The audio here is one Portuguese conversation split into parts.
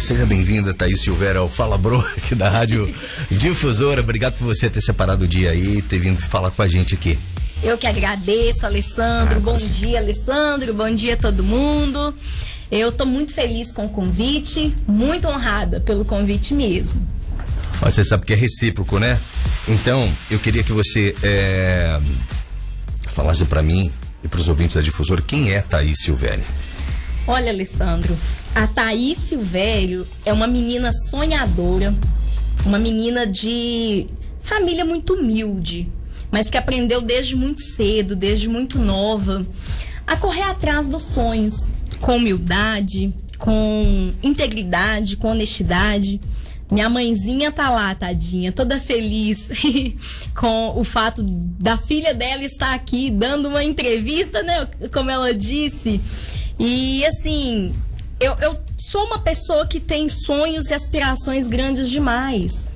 Seja bem-vinda, Thaís Silveira, ao Fala Bro, aqui da Rádio Difusora. Obrigado por você ter separado o dia aí e ter vindo falar com a gente aqui. Eu que agradeço, Alessandro. Bom dia, Alessandro. Bom dia a todo mundo. Eu tô muito feliz com o convite, muito honrada pelo convite mesmo. Você sabe que é recíproco, né? Então, eu queria que você falasse pra mim e pros ouvintes da Difusora quem é Thaís Silvério. Olha, Alessandro, a Thaís Silvério é uma menina sonhadora, uma menina de família muito humilde, mas que aprendeu desde muito cedo, desde muito nova, a correr atrás dos sonhos, com humildade, com integridade, com honestidade. Minha mãezinha tá lá, tadinha, toda feliz com o fato da filha dela estar aqui dando uma entrevista, né, como ela disse. E assim, eu sou uma pessoa que tem sonhos e aspirações grandes demais.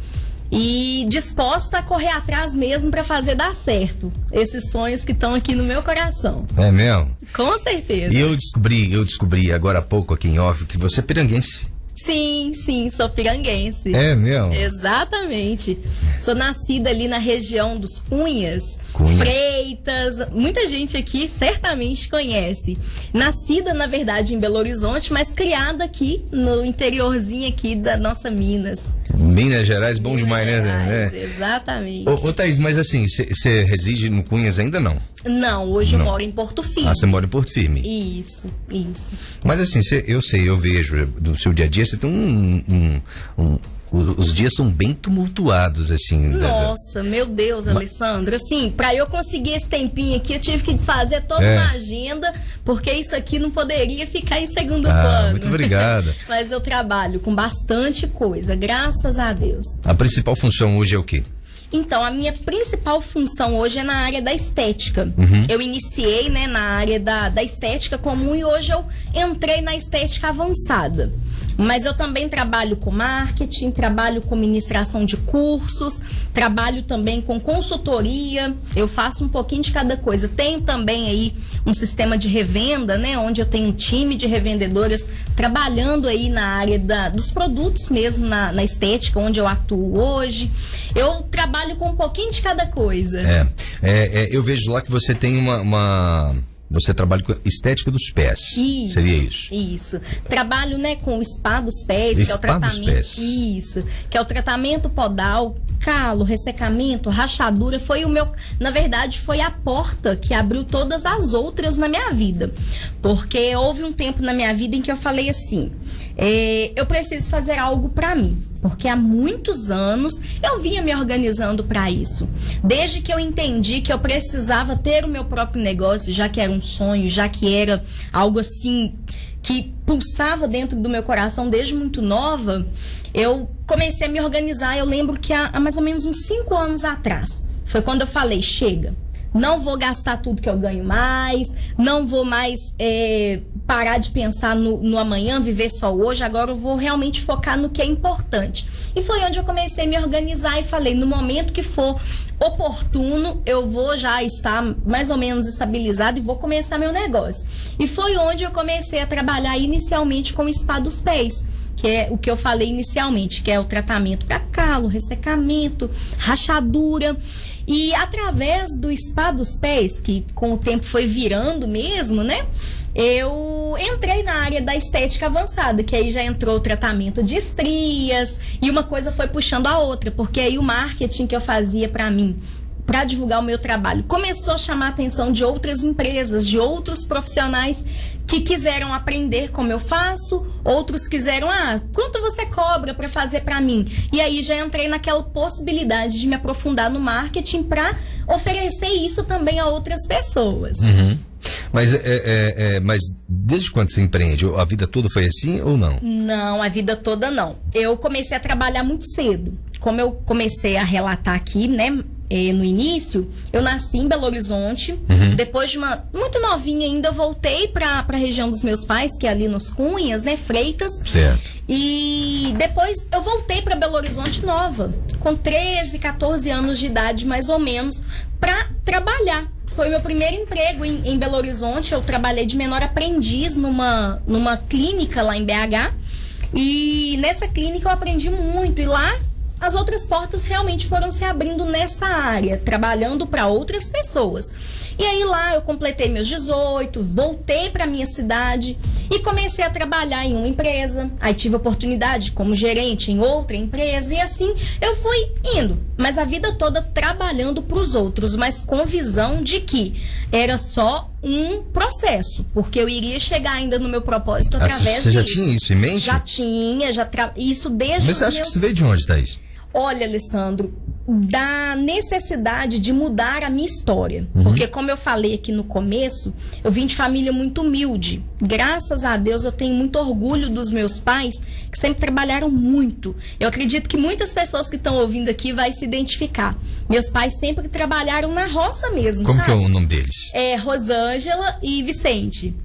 E disposta a correr atrás mesmo para fazer dar certo esses sonhos que estão aqui no meu coração. É mesmo? Com certeza. E eu descobri agora há pouco aqui em off que você é piranguense. Sim, sou piranguense. É mesmo? Exatamente. Sou nascida ali na região dos Cunhas. Freitas, muita gente aqui certamente conhece. Nascida, na verdade, em Belo Horizonte, mas criada aqui no interiorzinho aqui da nossa Minas. Minas Gerais, bom demais, Gerais, né? Exatamente. Ô Thaís, mas assim, você reside no Cunhas ainda não? Não, hoje eu moro em Porto Firme. Ah, você mora em Porto Firme? Isso. Mas assim, eu vejo no seu dia a dia, você tem os dias são bem tumultuados, assim. Nossa, meu Deus, Alessandro. Assim, pra eu conseguir esse tempinho aqui, eu tive que desfazer toda uma agenda, porque isso aqui não poderia ficar em segundo plano. Muito obrigada. Mas eu trabalho com bastante coisa, graças a Deus. A principal função hoje é o quê? Então, a minha principal função hoje é na área da estética. Eu iniciei, né, na área da estética comum e hoje eu entrei na estética avançada. Mas eu também trabalho com marketing, trabalho com ministração de cursos, trabalho também com consultoria, eu faço um pouquinho de cada coisa. Tenho também aí um sistema de revenda, né, onde eu tenho um time de revendedoras trabalhando aí na área dos produtos mesmo, na estética, onde eu atuo hoje. Eu trabalho com um pouquinho de cada coisa. Eu vejo lá que você tem você trabalha com estética dos pés. Isso. Seria isso? Isso. Trabalho, né, com o spa dos pés, que é o tratamento. Dos pés. Isso. Que é o tratamento podal, calo, ressecamento, rachadura. Na verdade, foi a porta que abriu todas as outras na minha vida. Porque houve um tempo na minha vida em que eu falei assim: eu preciso fazer algo pra mim. Porque há muitos anos eu vinha me organizando para isso. Desde que eu entendi que eu precisava ter o meu próprio negócio, já que era um sonho, já que era algo assim que pulsava dentro do meu coração desde muito nova, eu comecei a me organizar. Eu lembro que há mais ou menos uns 5 anos atrás, foi quando eu falei: chega. Não vou gastar tudo que eu ganho mais, não vou mais parar de pensar no amanhã, viver só hoje, agora eu vou realmente focar no que é importante. E foi onde eu comecei a me organizar e falei: no momento que for oportuno, eu vou já estar mais ou menos estabilizado e vou começar meu negócio. E foi onde eu comecei a trabalhar inicialmente com o spa dos pés, que é o que eu falei inicialmente, que é o tratamento para calo, ressecamento, rachadura. E através do spa dos pés, que com o tempo foi virando mesmo, né? Eu entrei na área da estética avançada, que aí já entrou o tratamento de estrias e uma coisa foi puxando a outra, porque aí o marketing que eu fazia para mim, para divulgar o meu trabalho, começou a chamar a atenção de outras empresas, de outros profissionais que quiseram aprender como eu faço, outros quiseram: quanto você cobra para fazer para mim? E aí já entrei naquela possibilidade de me aprofundar no marketing para oferecer isso também a outras pessoas. Mas desde quando você empreende? A vida toda foi assim ou não? Não, a vida toda não. Eu comecei a trabalhar muito cedo. Como eu comecei a relatar aqui, né, no início, eu nasci em Belo Horizonte. Depois de muito novinha ainda, eu voltei para a região dos meus pais, que é ali nos Cunhas, né, Freitas. Certo. E depois eu voltei para Belo Horizonte nova, com 13, 14 anos de idade, mais ou menos, para trabalhar. Foi meu primeiro emprego em Belo Horizonte. Eu trabalhei de menor aprendiz numa clínica lá em BH. E nessa clínica eu aprendi muito. E lá as outras portas realmente foram se abrindo nessa área, trabalhando para outras pessoas. E aí lá eu completei meus 18, voltei para minha cidade e comecei a trabalhar em uma empresa. Aí tive oportunidade como gerente em outra empresa e assim eu fui indo. Mas a vida toda trabalhando para os outros, mas com visão de que era só um processo, porque eu iria chegar ainda no meu propósito através disso. Você já tinha isso em mente? Já tinha, isso desde... Mas você acha que você veio de onde, Thaís? Olha, Alessandro, da necessidade de mudar a minha história. Porque, como eu falei aqui no começo, eu vim de família muito humilde. Graças a Deus, eu tenho muito orgulho dos meus pais, que sempre trabalharam muito. Eu acredito que muitas pessoas que estão ouvindo aqui vão se identificar. Meus pais sempre trabalharam na roça mesmo, Como sabe? que é o nome deles? Rosângela e Vicente.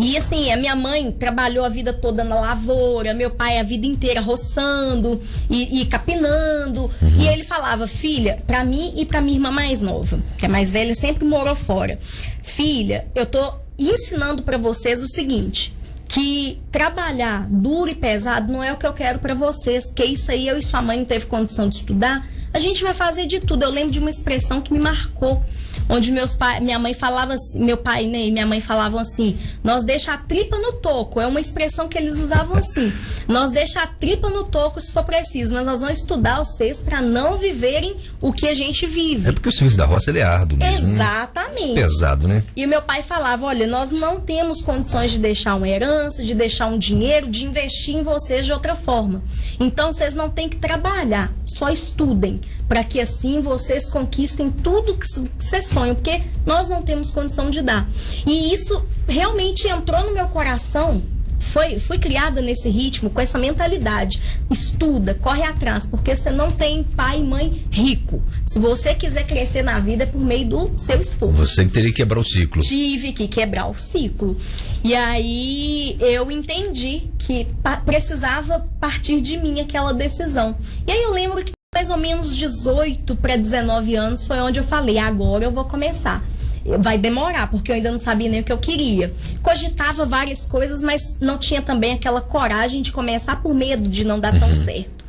E assim, a minha mãe trabalhou a vida toda na lavoura, meu pai a vida inteira roçando e capinando. E ele falava, filha, pra mim e pra minha irmã mais nova, que é mais velha, sempre morou fora. Filha, eu tô ensinando pra vocês o seguinte, que trabalhar duro e pesado não é o que eu quero pra vocês, porque isso aí eu e sua mãe não teve condição de estudar, a gente vai fazer de tudo. Eu lembro de uma expressão que me marcou, onde minha mãe falava assim, meu pai, né, e minha mãe falavam assim, nós deixa a tripa no toco, é uma expressão que eles usavam assim, nós deixa a tripa no toco se for preciso, mas nós vamos estudar vocês para não viverem o que a gente vive. É porque o serviço da roça ele é árduo mesmo. Exatamente. Pesado, né? E o meu pai falava, olha, nós não temos condições de deixar uma herança, de deixar um dinheiro, de investir em vocês de outra forma. Então vocês não têm que trabalhar, só estudem, para que assim vocês conquistem tudo que vocês sonham, porque nós não temos condição de dar. E isso realmente entrou no meu coração, fui criada nesse ritmo, com essa mentalidade. Estuda, corre atrás, porque você não tem pai e mãe rico. Se você quiser crescer na vida, é por meio do seu esforço. Você teria que quebrar o ciclo. Tive que quebrar o ciclo. E aí eu entendi que precisava partir de mim aquela decisão. E aí eu lembro que mais ou menos 18 para 19 anos foi onde eu falei, agora eu vou começar. Vai demorar, porque eu ainda não sabia nem o que eu queria. Cogitava várias coisas, mas não tinha também aquela coragem de começar por medo de não dar tão certo.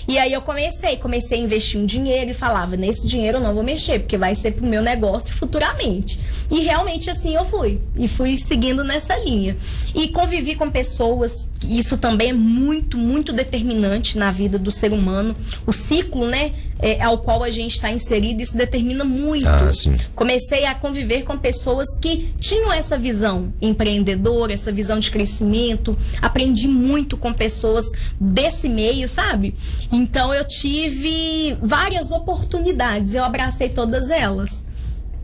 E aí eu comecei a investir um dinheiro e falava, nesse dinheiro eu não vou mexer, porque vai ser pro meu negócio futuramente. E realmente assim eu fui. E fui seguindo nessa linha. E convivi com pessoas, isso também é muito, muito determinante na vida do ser humano. O ciclo, né, ao qual a gente está inserido, isso determina muito. Sim. Comecei a conviver com pessoas que tinham essa visão empreendedora, essa visão de crescimento. Aprendi muito com pessoas desse meio, sabe? Então eu tive várias oportunidades, eu abracei todas elas.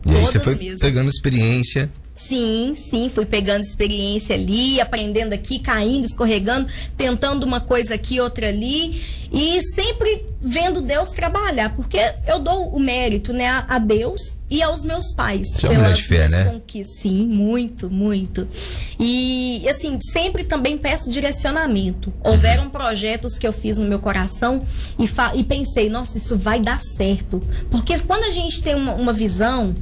E aí você foi pegando experiência. Sim, fui pegando experiência ali, aprendendo aqui, caindo, escorregando, tentando uma coisa aqui, outra ali, e sempre vendo Deus trabalhar, porque eu dou o mérito, né, a Deus e aos meus pais. Você é uma mulher de fé, né? Sim, muito, muito. E, assim, sempre também peço direcionamento. Houveram projetos que eu fiz no meu coração e pensei, nossa, isso vai dar certo. Porque quando a gente tem uma visão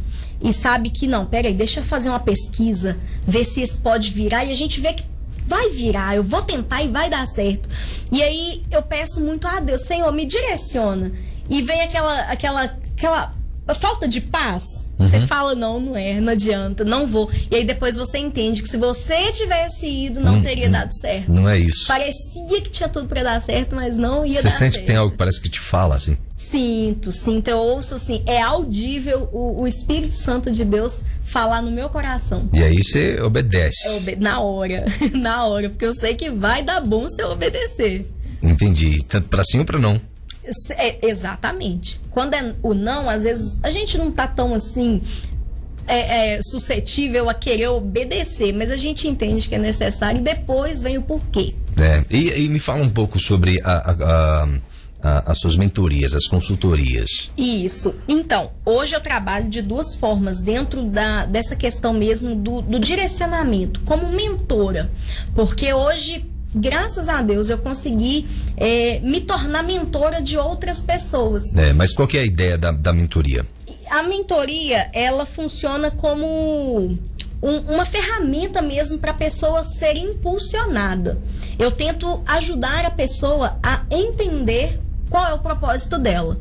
e sabe que, não, peraí, deixa eu fazer uma pesquisa, ver se isso pode virar, e a gente vê que vai virar, eu vou tentar e vai dar certo. E aí eu peço muito a Deus, Senhor, me direciona. E vem aquela falta de paz. Você fala, não adianta, não vou. E aí depois você entende que se você tivesse ido, não teria dado certo. Não é isso. Parecia que tinha tudo pra dar certo, mas não ia dar certo. Você sente que tem algo que parece que te fala, assim? Sinto, eu ouço assim, é audível o Espírito Santo de Deus falar no meu coração. E aí você obedece. Na hora, porque eu sei que vai dar bom se eu obedecer. Entendi, tanto pra sim ou pra não. Exatamente. Quando é o não, às vezes a gente não tá tão assim suscetível a querer obedecer, mas a gente entende que é necessário e depois vem o porquê. E me fala um pouco sobre as suas mentorias, as consultorias. Isso. Então, hoje eu trabalho de duas formas dentro dessa questão mesmo do direcionamento, como mentora, porque hoje, graças a Deus, eu consegui me tornar mentora de outras pessoas. Mas qual que é a ideia da mentoria? A mentoria, ela funciona como uma ferramenta mesmo para a pessoa ser impulsionada. eu tento ajudar a pessoa a entender qual é o propósito dela.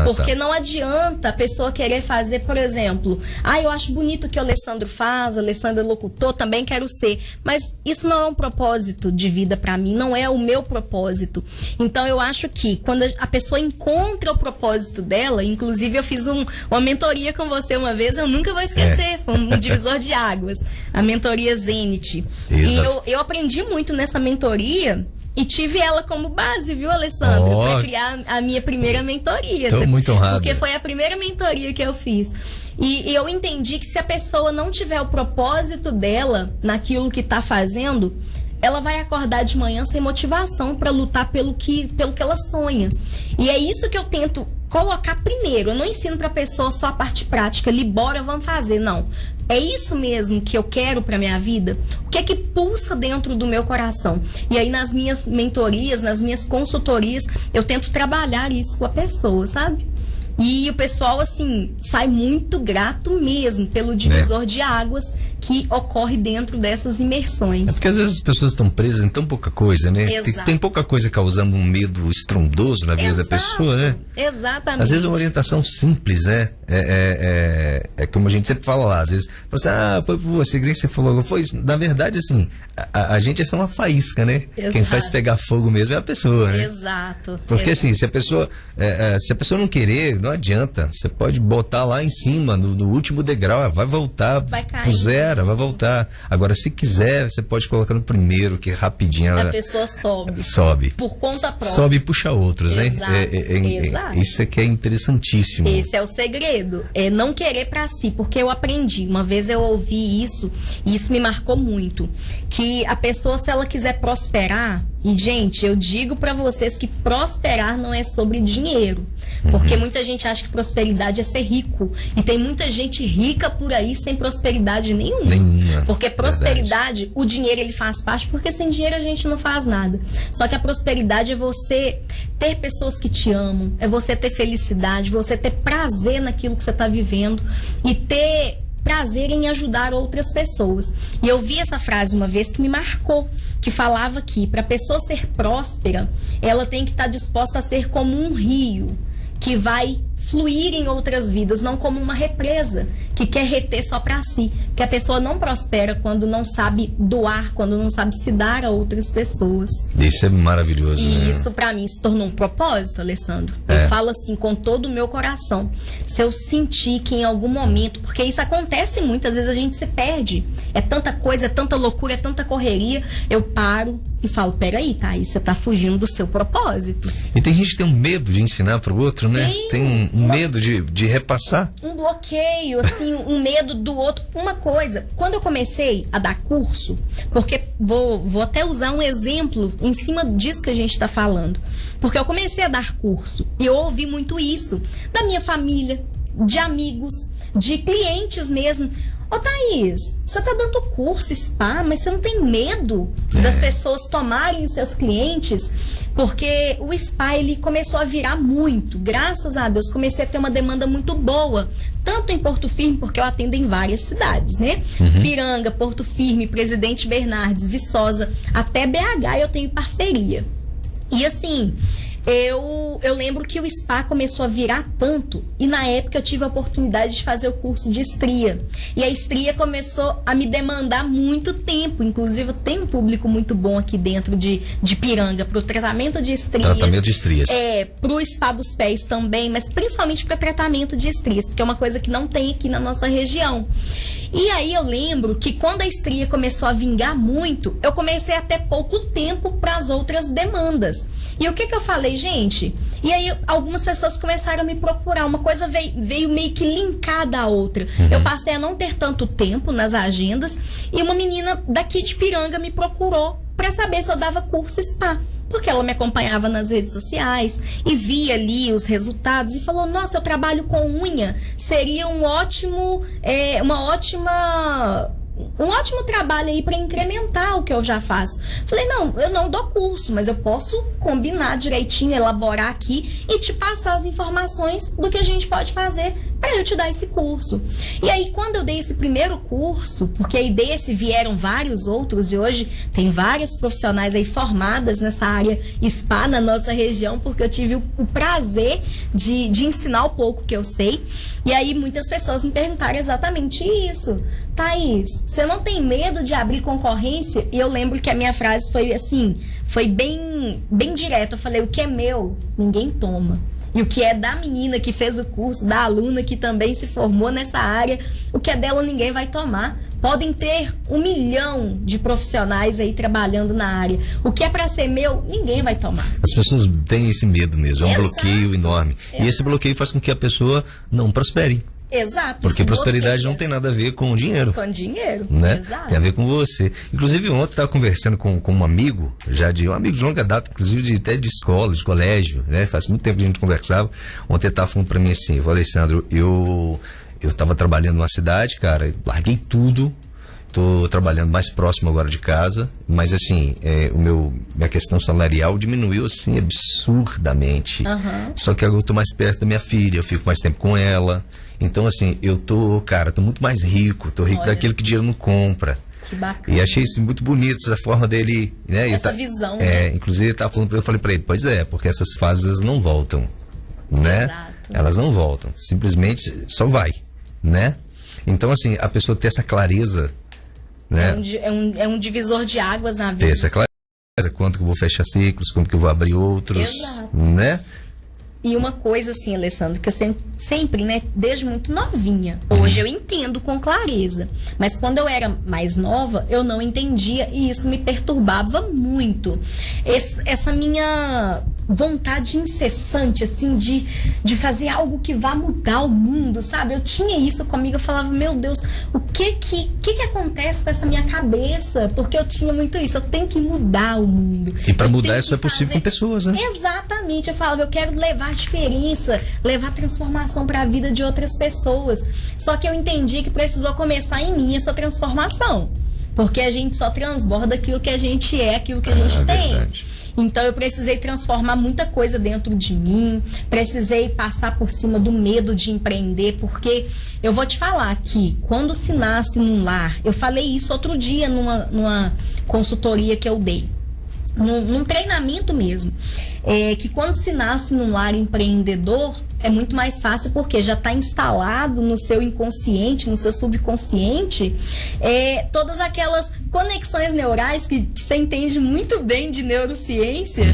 Porque não adianta a pessoa querer fazer, por exemplo, eu acho bonito o que o Alessandro faz, o Alessandro é locutor, também quero ser. Mas isso não é um propósito de vida para mim, não é o meu propósito. Então eu acho que quando a pessoa encontra o propósito dela, inclusive eu fiz uma mentoria com você uma vez, eu nunca vou esquecer, foi um divisor de águas, a mentoria Zenit. E eu aprendi muito nessa mentoria. E tive ela como base, viu, Alessandro? Para criar a minha primeira mentoria. Estou muito honrado. Porque foi a primeira mentoria que eu fiz. E eu entendi que se a pessoa não tiver o propósito dela naquilo que está fazendo, ela vai acordar de manhã sem motivação para lutar pelo que ela sonha. E é isso que eu tento colocar primeiro. Eu não ensino para a pessoa só a parte prática, ali, bora, vamos fazer. Não. É isso mesmo que eu quero para minha vida? O que é que pulsa dentro do meu coração? E aí nas minhas mentorias, nas minhas consultorias, eu tento trabalhar isso com a pessoa, sabe? E o pessoal, assim, sai muito grato mesmo pelo divisor de águas que ocorre dentro dessas imersões. É porque às vezes as pessoas estão presas em tão pouca coisa, né? Tem pouca coisa causando um medo estrondoso na vida da pessoa, né? Exatamente. Às vezes uma orientação simples, né? É como a gente sempre fala lá, às vezes, fala assim, foi por você, que nem você falou, foi isso. Na verdade, assim, a gente é só uma faísca, né? Exato. Quem faz pegar fogo mesmo é a pessoa, né? Exato. Porque assim, se a pessoa não querer, não adianta. Você pode botar lá em cima, no último degrau, vai voltar pro zero, vai voltar. Agora, se quiser, você pode colocar no primeiro, que rapidinho a pessoa sobe. Sobe. Por conta própria. Sobe e puxa outros, hein? Exato. Isso aqui é interessantíssimo. Esse é o segredo. É não querer pra si, porque eu aprendi. Uma vez eu ouvi isso, e isso me marcou muito. Que a pessoa, se ela quiser prosperar, e, gente, eu digo pra vocês que prosperar não é sobre dinheiro. Porque muita gente acha que prosperidade é ser rico. E tem muita gente rica por aí sem prosperidade nenhuma. Porque prosperidade, o dinheiro ele faz parte, porque sem dinheiro a gente não faz nada. Só que a prosperidade é você ter pessoas que te amam, é você ter felicidade, você ter prazer naquilo que você está vivendo e ter prazer em ajudar outras pessoas. E eu vi essa frase uma vez que me marcou, que falava que para a pessoa ser próspera, ela tem que estar disposta a ser como um rio que vai fluir em outras vidas, não como uma represa que quer reter só para si. Porque a pessoa não prospera quando não sabe doar, quando não sabe se dar a outras pessoas. Isso é maravilhoso. E isso para mim se tornou um propósito, Alessandro. Eu falo assim com todo o meu coração. Se eu sentir que em algum momento, porque isso acontece muitas vezes, a gente se perde. É tanta coisa, é tanta loucura, é tanta correria. Eu paro e falo, peraí, Thaís, você tá fugindo do seu propósito. E tem gente que tem um medo de ensinar pro outro, né? Tem um medo de repassar. Um bloqueio, assim, um medo do outro. Uma coisa, quando eu comecei a dar curso, porque vou até usar um exemplo em cima disso que a gente tá falando. Porque eu comecei a dar curso e eu ouvi muito isso da minha família, de amigos, de clientes mesmo. Ô Thaís, você tá dando curso, spa, mas você não tem medo das pessoas tomarem os seus clientes? Porque o spa, ele começou a virar muito. Graças a Deus, comecei a ter uma demanda muito boa. Tanto em Porto Firme, porque eu atendo em várias cidades, né? Piranga, Porto Firme, Presidente Bernardes, Viçosa, até BH eu tenho parceria. E assim, eu lembro que o spa começou a virar tanto, e na época eu tive a oportunidade de fazer o curso de estria. E a estria começou a me demandar muito tempo. Inclusive, eu tenho um público muito bom aqui dentro de Piranga, para o tratamento de estrias. Tratamento de estrias. Para o spa dos pés também, mas principalmente para tratamento de estrias, porque é uma coisa que não tem aqui na nossa região. E aí eu lembro que quando a estria começou a vingar muito, eu comecei a ter pouco tempo para as outras demandas. E o que eu falei, gente? E aí algumas pessoas começaram a me procurar. Uma coisa veio meio que linkada à outra. Eu passei a não ter tanto tempo nas agendas e uma menina daqui de Piranga me procurou para saber se eu dava curso spa. Porque ela me acompanhava nas redes sociais e via ali os resultados e falou, nossa, eu trabalho com unha, seria um ótimo trabalho aí para incrementar o que eu já faço. Falei, não, eu não dou curso, mas eu posso combinar direitinho, elaborar aqui e te passar as informações do que a gente pode fazer para eu te dar esse curso. E aí, quando eu dei esse primeiro curso, porque aí desse vieram vários outros, e hoje tem várias profissionais aí formadas nessa área spa na nossa região, porque eu tive o prazer de ensinar o pouco que eu sei. E aí, muitas pessoas me perguntaram exatamente isso. Thaís, você não tem medo de abrir concorrência? E eu lembro que a minha frase foi assim, foi bem direta. Eu falei, o que é meu, ninguém toma. E o que é da menina que fez o curso, da aluna que também se formou nessa área, o que é dela ninguém vai tomar. Podem ter 1 milhão de profissionais aí trabalhando na área. O que é para ser meu, ninguém vai tomar. As pessoas têm esse medo mesmo, é um bloqueio enorme. Exato. E esse bloqueio faz com que a pessoa não prospere. Exato. Porque prosperidade não tem nada a ver com dinheiro. Com dinheiro, né? Exato. Tem a ver com você. Inclusive, ontem eu estava conversando com um amigo, um amigo de longa data, inclusive até de escola, de colégio, né? Faz muito tempo que a gente conversava. Ontem ele estava falando para mim assim, Alessandro, eu estava trabalhando numa cidade, cara, larguei tudo, tô trabalhando mais próximo agora de casa, mas assim, minha questão salarial diminuiu assim absurdamente. Só que agora eu tô mais perto da minha filha, eu fico mais tempo com ela. Então, assim, eu tô muito mais rico, tô rico daquilo que dinheiro não compra. Que bacana. E achei isso muito bonito, essa forma dele, né? Essa visão, né? Inclusive, ele tava falando, eu falei pra ele, pois é, porque essas fases não voltam, né? Exato. Elas não voltam, simplesmente só vai, né? Então, assim, a pessoa ter essa clareza, né? É um divisor de águas na vida. Ter essa clareza, quanto que eu vou fechar ciclos, quanto que eu vou abrir outros, Exato. né? E uma coisa assim, Alessandro, que eu sempre, né, desde muito novinha, hoje eu entendo com clareza, mas quando eu era mais nova, eu não entendia e isso me perturbava muito. Essa minha vontade incessante, assim, de fazer algo que vá mudar o mundo, sabe? Eu tinha isso comigo, eu falava, meu Deus, o que acontece com essa minha cabeça? Porque eu tinha muito isso, eu tenho que mudar o mundo. E para mudar isso é possível com pessoas, né? Exatamente, eu falava, eu quero levar diferença, levar transformação para a vida de outras pessoas. Só que eu entendi que precisou começar em mim essa transformação. Porque a gente só transborda aquilo que a gente é, aquilo que a gente tem. Verdade. Então eu precisei transformar muita coisa dentro de mim, precisei passar por cima do medo de empreender, porque eu vou te falar que quando se nasce num lar, eu falei isso outro dia numa consultoria que eu dei, num treinamento mesmo, que quando se nasce num lar empreendedor, é muito mais fácil porque já está instalado no seu inconsciente, no seu subconsciente, todas aquelas conexões neurais que você entende muito bem de neurociência,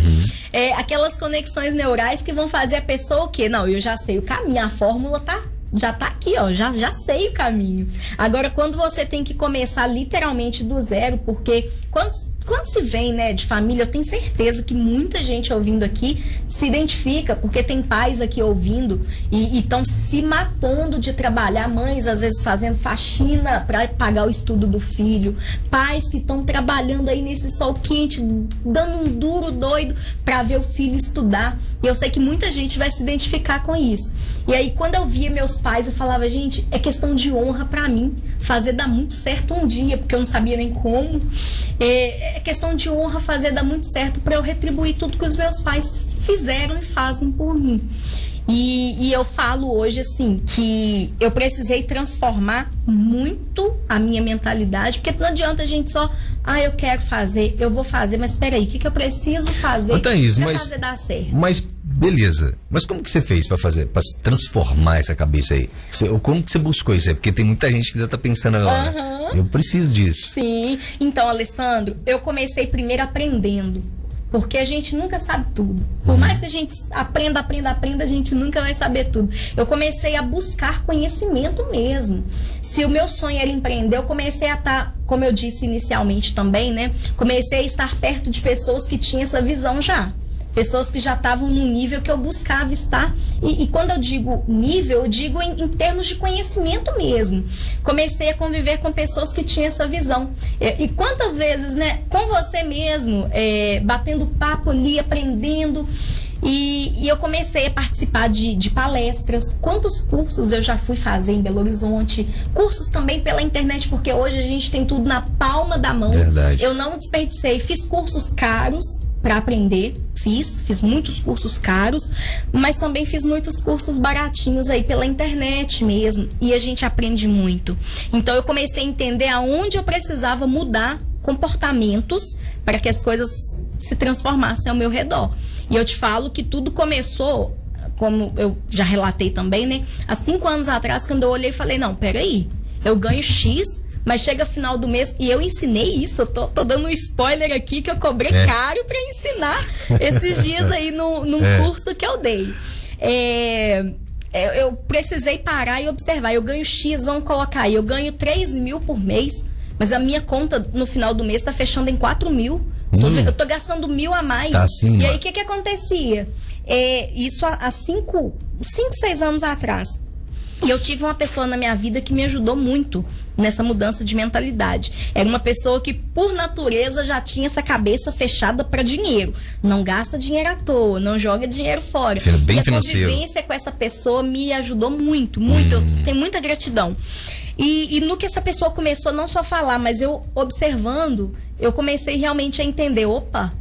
aquelas conexões neurais que vão fazer a pessoa o quê? Não, eu já sei o caminho, a fórmula já tá aqui, ó, já sei o caminho. Agora, quando você tem que começar literalmente do zero, porque quando se vem, né, de família, eu tenho certeza que muita gente ouvindo aqui se identifica, porque tem pais aqui ouvindo e estão se matando de trabalhar, mães às vezes fazendo faxina para pagar o estudo do filho, pais que estão trabalhando aí nesse sol quente, dando um duro doido para ver o filho estudar. E eu sei que muita gente vai se identificar com isso. E aí, quando eu via meus pais, eu falava, gente, é questão de honra para mim fazer dar muito certo um dia, porque eu não sabia nem como. É questão de honra fazer dar muito certo para eu retribuir tudo que os meus pais fizeram e fazem por mim. E eu falo hoje, assim, que eu precisei transformar muito a minha mentalidade, porque não adianta a gente só, eu quero fazer, eu vou fazer, mas peraí, o que eu preciso fazer para fazer dar certo? Mas beleza, mas como que você fez para transformar essa cabeça aí? Como que você buscou isso aí? Porque tem muita gente que ainda tá pensando agora, eu preciso disso. Sim, então, Alessandro, eu comecei primeiro aprendendo. Porque a gente nunca sabe tudo. Por mais que a gente aprenda, a gente nunca vai saber tudo. Eu comecei a buscar conhecimento mesmo. Se o meu sonho era empreender, eu comecei a estar, como eu disse inicialmente também, né? Comecei a estar perto de pessoas que tinham essa visão já. Pessoas que já estavam no nível que eu buscava estar. E quando eu digo nível, eu digo em termos de conhecimento mesmo. Comecei a conviver com pessoas que tinham essa visão. E quantas vezes, né, com você mesmo, batendo papo ali, aprendendo. E eu comecei a participar de palestras. Quantos cursos eu já fui fazer em Belo Horizonte? Cursos também pela internet, porque hoje a gente tem tudo na palma da mão. Verdade. Eu não desperdicei. Fiz cursos caros para aprender, Fiz muitos cursos caros, mas também fiz muitos cursos baratinhos aí pela internet mesmo. E a gente aprende muito. Então eu comecei a entender aonde eu precisava mudar comportamentos para que as coisas se transformassem ao meu redor. E eu te falo que tudo começou, como eu já relatei também, né? Há 5 anos atrás, quando eu olhei e falei, não, peraí, eu ganho X, mas chega final do mês, e eu ensinei isso, eu tô dando um spoiler aqui, que eu cobrei caro para ensinar esses dias aí num curso que eu dei. Eu precisei parar e observar, eu ganho X, vamos colocar aí, eu ganho 3 mil por mês, mas a minha conta no final do mês tá fechando em 4 mil. Eu tô gastando 1.000 a mais. Tá assim, e aí, o que acontecia? Isso há 5, 6 anos atrás. E eu tive uma pessoa na minha vida que me ajudou muito nessa mudança de mentalidade. Era uma pessoa que, por natureza, já tinha essa cabeça fechada para dinheiro. Não gasta dinheiro à toa, não joga dinheiro fora. Bem e a financeiro. convivência com essa pessoa me ajudou muito, muito. Eu tenho muita gratidão. E no que essa pessoa começou não só a falar, mas eu observando, eu comecei realmente a entender, opa,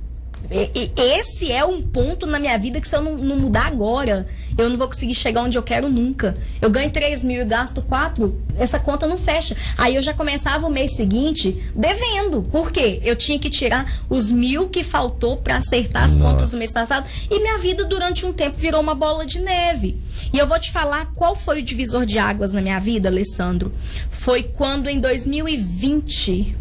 esse é um ponto na minha vida que se eu não mudar agora, eu não vou conseguir chegar onde eu quero nunca. Eu ganho 3 mil e gasto 4, essa conta não fecha. Aí eu já começava o mês seguinte devendo. Por quê? Eu tinha que tirar os 1.000 que faltou para acertar as contas do mês passado. E minha vida durante um tempo virou uma bola de neve. E eu vou te falar qual foi o divisor de águas na minha vida, Alessandro. Foi quando em 2020,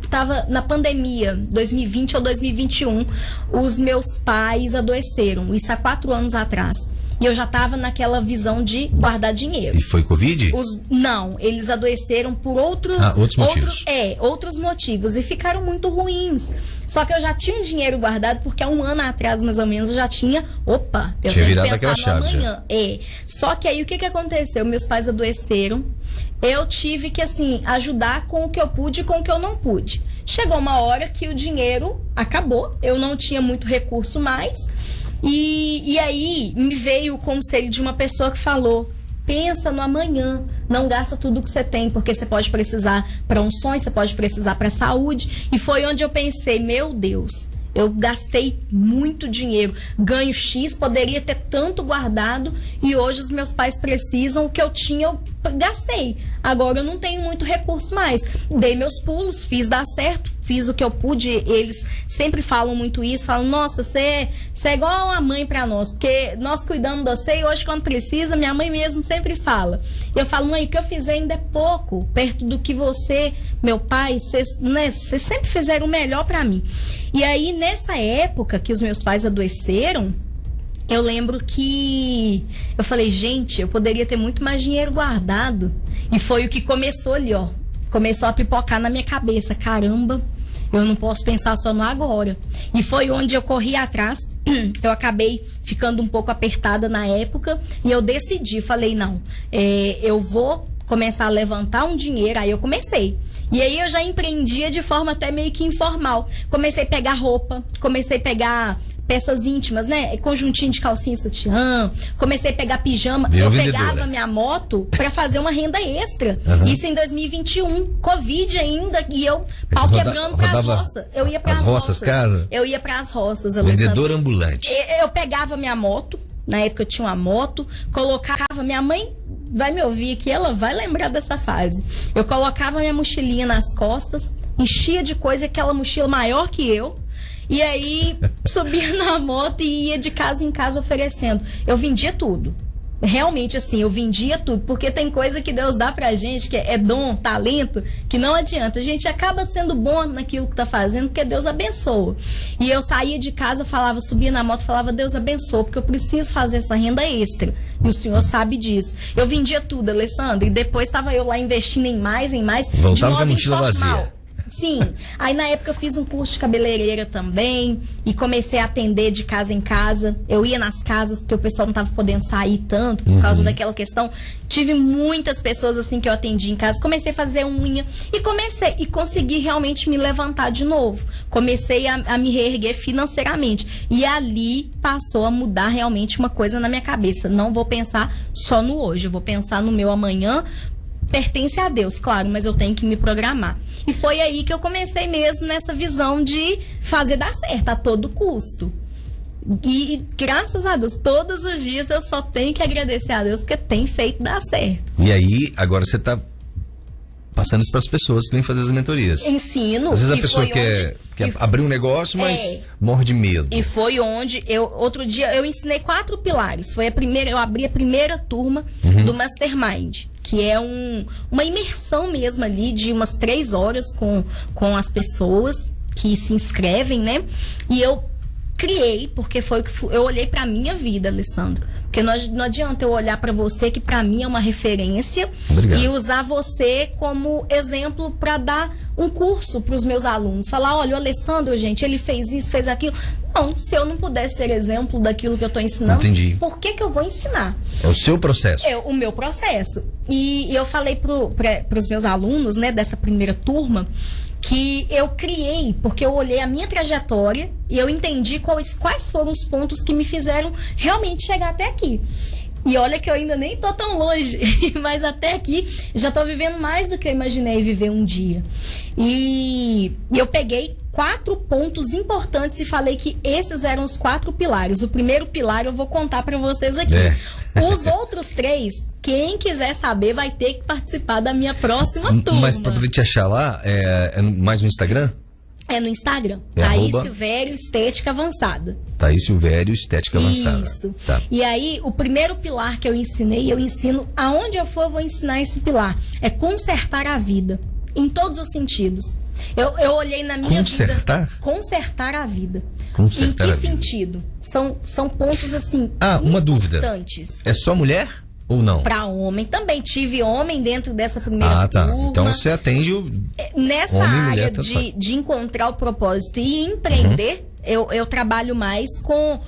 estava na pandemia, 2020 ou 2021, os meus pais adoeceram, isso há 4 anos atrás. E eu já estava naquela visão de guardar dinheiro. E foi Covid? Não, eles adoeceram por outros motivos. Outros motivos, e ficaram muito ruins. Só que eu já tinha um dinheiro guardado, porque há 1 ano atrás, mais ou menos, eu já tinha... Opa, eu tinha tenho virado que pensar aquela no chave, amanhã. Só que aí, o que aconteceu? Meus pais adoeceram. Eu tive que, assim, ajudar com o que eu pude e com o que eu não pude. Chegou uma hora que o dinheiro acabou. Eu não tinha muito recurso mais. E aí, me veio o conselho de uma pessoa que falou... Pensa no amanhã, não gasta tudo que você tem, porque você pode precisar para um sonho, você pode precisar para saúde. E foi onde eu pensei, meu Deus, eu gastei muito dinheiro, ganho X, poderia ter tanto guardado, e hoje os meus pais precisam, o que eu tinha, eu gastei. Agora eu não tenho muito recurso mais. Dei meus pulos, fiz dar certo, fiz o que eu pude. Eles sempre falam muito isso, falam, nossa, você é igual a mãe pra nós, porque nós cuidamos de você e hoje quando precisa, minha mãe mesmo sempre fala. Eu falo, mãe, o que eu fizer ainda é pouco, perto do que você, meu pai, vocês sempre fizeram o melhor pra mim. E aí, nessa época que os meus pais adoeceram, eu lembro que eu falei, gente, eu poderia ter muito mais dinheiro guardado. E foi o que começou ali, ó. Começou a pipocar na minha cabeça. Caramba, eu não posso pensar só no agora. E foi onde eu corri atrás. Eu acabei ficando um pouco apertada na época. E eu decidi, falei, não, eu vou começar a levantar um dinheiro. Aí eu comecei. E aí eu já empreendia de forma até meio que informal. Comecei a pegar roupa, comecei a pegar peças íntimas, né? Conjuntinho de calcinha e sutiã. Comecei a pegar pijama. Eu pegava minha moto pra fazer uma renda extra. Isso em 2021. Covid ainda. E eu, pau quebrando pras roças. Eu ia pras roças. Casa? Eu ia pras roças, Vendedor ambulante. Eu pegava minha moto. Na época eu tinha uma moto. Colocava... Minha mãe vai me ouvir aqui, ela vai lembrar dessa fase. Eu colocava minha mochilinha nas costas, enchia de coisa, aquela mochila maior que eu, e aí subia na moto e ia de casa em casa oferecendo. Eu vendia tudo. Realmente, assim, eu vendia tudo, porque tem coisa que Deus dá pra gente, que é dom, talento, que não adianta. A gente acaba sendo bom naquilo que tá fazendo, porque Deus abençoa. E eu saía de casa, subia na moto, falava, Deus abençoa, porque eu preciso fazer essa renda extra. E o senhor sabe disso. Eu vendia tudo, Alessandro, e depois estava eu lá investindo em mais, voltava com a mochila vazia. Sim, aí na época eu fiz um curso de cabeleireira também e comecei a atender de casa em casa. Eu ia nas casas porque o pessoal não estava podendo sair tanto por causa daquela questão. Tive muitas pessoas assim que eu atendi em casa. Comecei a fazer unha e consegui realmente me levantar de novo. Comecei a me reerguer financeiramente. E ali passou a mudar realmente uma coisa na minha cabeça. Não vou pensar só no hoje, eu vou pensar no meu amanhã. pertence a Deus, claro, mas eu tenho que me programar. E foi aí que eu comecei mesmo nessa visão de fazer dar certo a todo custo. E graças a Deus, todos os dias eu só tenho que agradecer a Deus porque tem feito dar certo. E aí, agora você está passando isso para as pessoas que vêm fazer as mentorias. Ensino. Às vezes a pessoa quer abrir um negócio, mas morre de medo. E foi onde outro dia eu ensinei 4 pilares. Eu abri a primeira turma do Mastermind, que é uma imersão mesmo ali de umas 3 horas com as pessoas que se inscrevem, né? E eu criei, porque eu olhei pra minha vida, Alessandro. Porque não adianta eu olhar pra você, que pra mim é uma referência, Obrigado. E usar você como exemplo pra dar um curso pros meus alunos. Falar, olha, o Alessandro, gente, ele fez isso, fez aquilo. Não, se eu não pudesse ser exemplo daquilo que eu tô ensinando, entendi. Por que eu vou ensinar? É o seu processo. É o meu processo. E eu falei pros meus alunos, né, dessa primeira turma, que eu criei, porque eu olhei a minha trajetória e eu entendi quais foram os pontos que me fizeram realmente chegar até aqui. E olha que eu ainda nem tô tão longe, mas até aqui já tô vivendo mais do que eu imaginei viver um dia. E eu peguei 4 pontos importantes e falei que esses eram os 4 pilares. O primeiro pilar eu vou contar para vocês aqui. Os outros 3, quem quiser saber vai ter que participar da minha próxima turma. Mas para poder te achar lá, é mais no Instagram? É no Instagram. É Thaís Silvério Estética Avançada. Thaís Silvério Estética Avançada. Isso. Tá. E aí, o primeiro pilar que eu ensinei, eu ensino, aonde eu for, eu vou ensinar esse pilar. É consertar a vida. Em todos os sentidos. Eu olhei na minha vida. Consertar a vida. Consertar em a que vida. sentido? São pontos assim. Uma dúvida. Importantes. É só mulher ou não? Para homem também. Tive homem dentro dessa primeira tá. turma. Então você atende nessa homem, área mulher, de encontrar o propósito e empreender. Eu trabalho mais com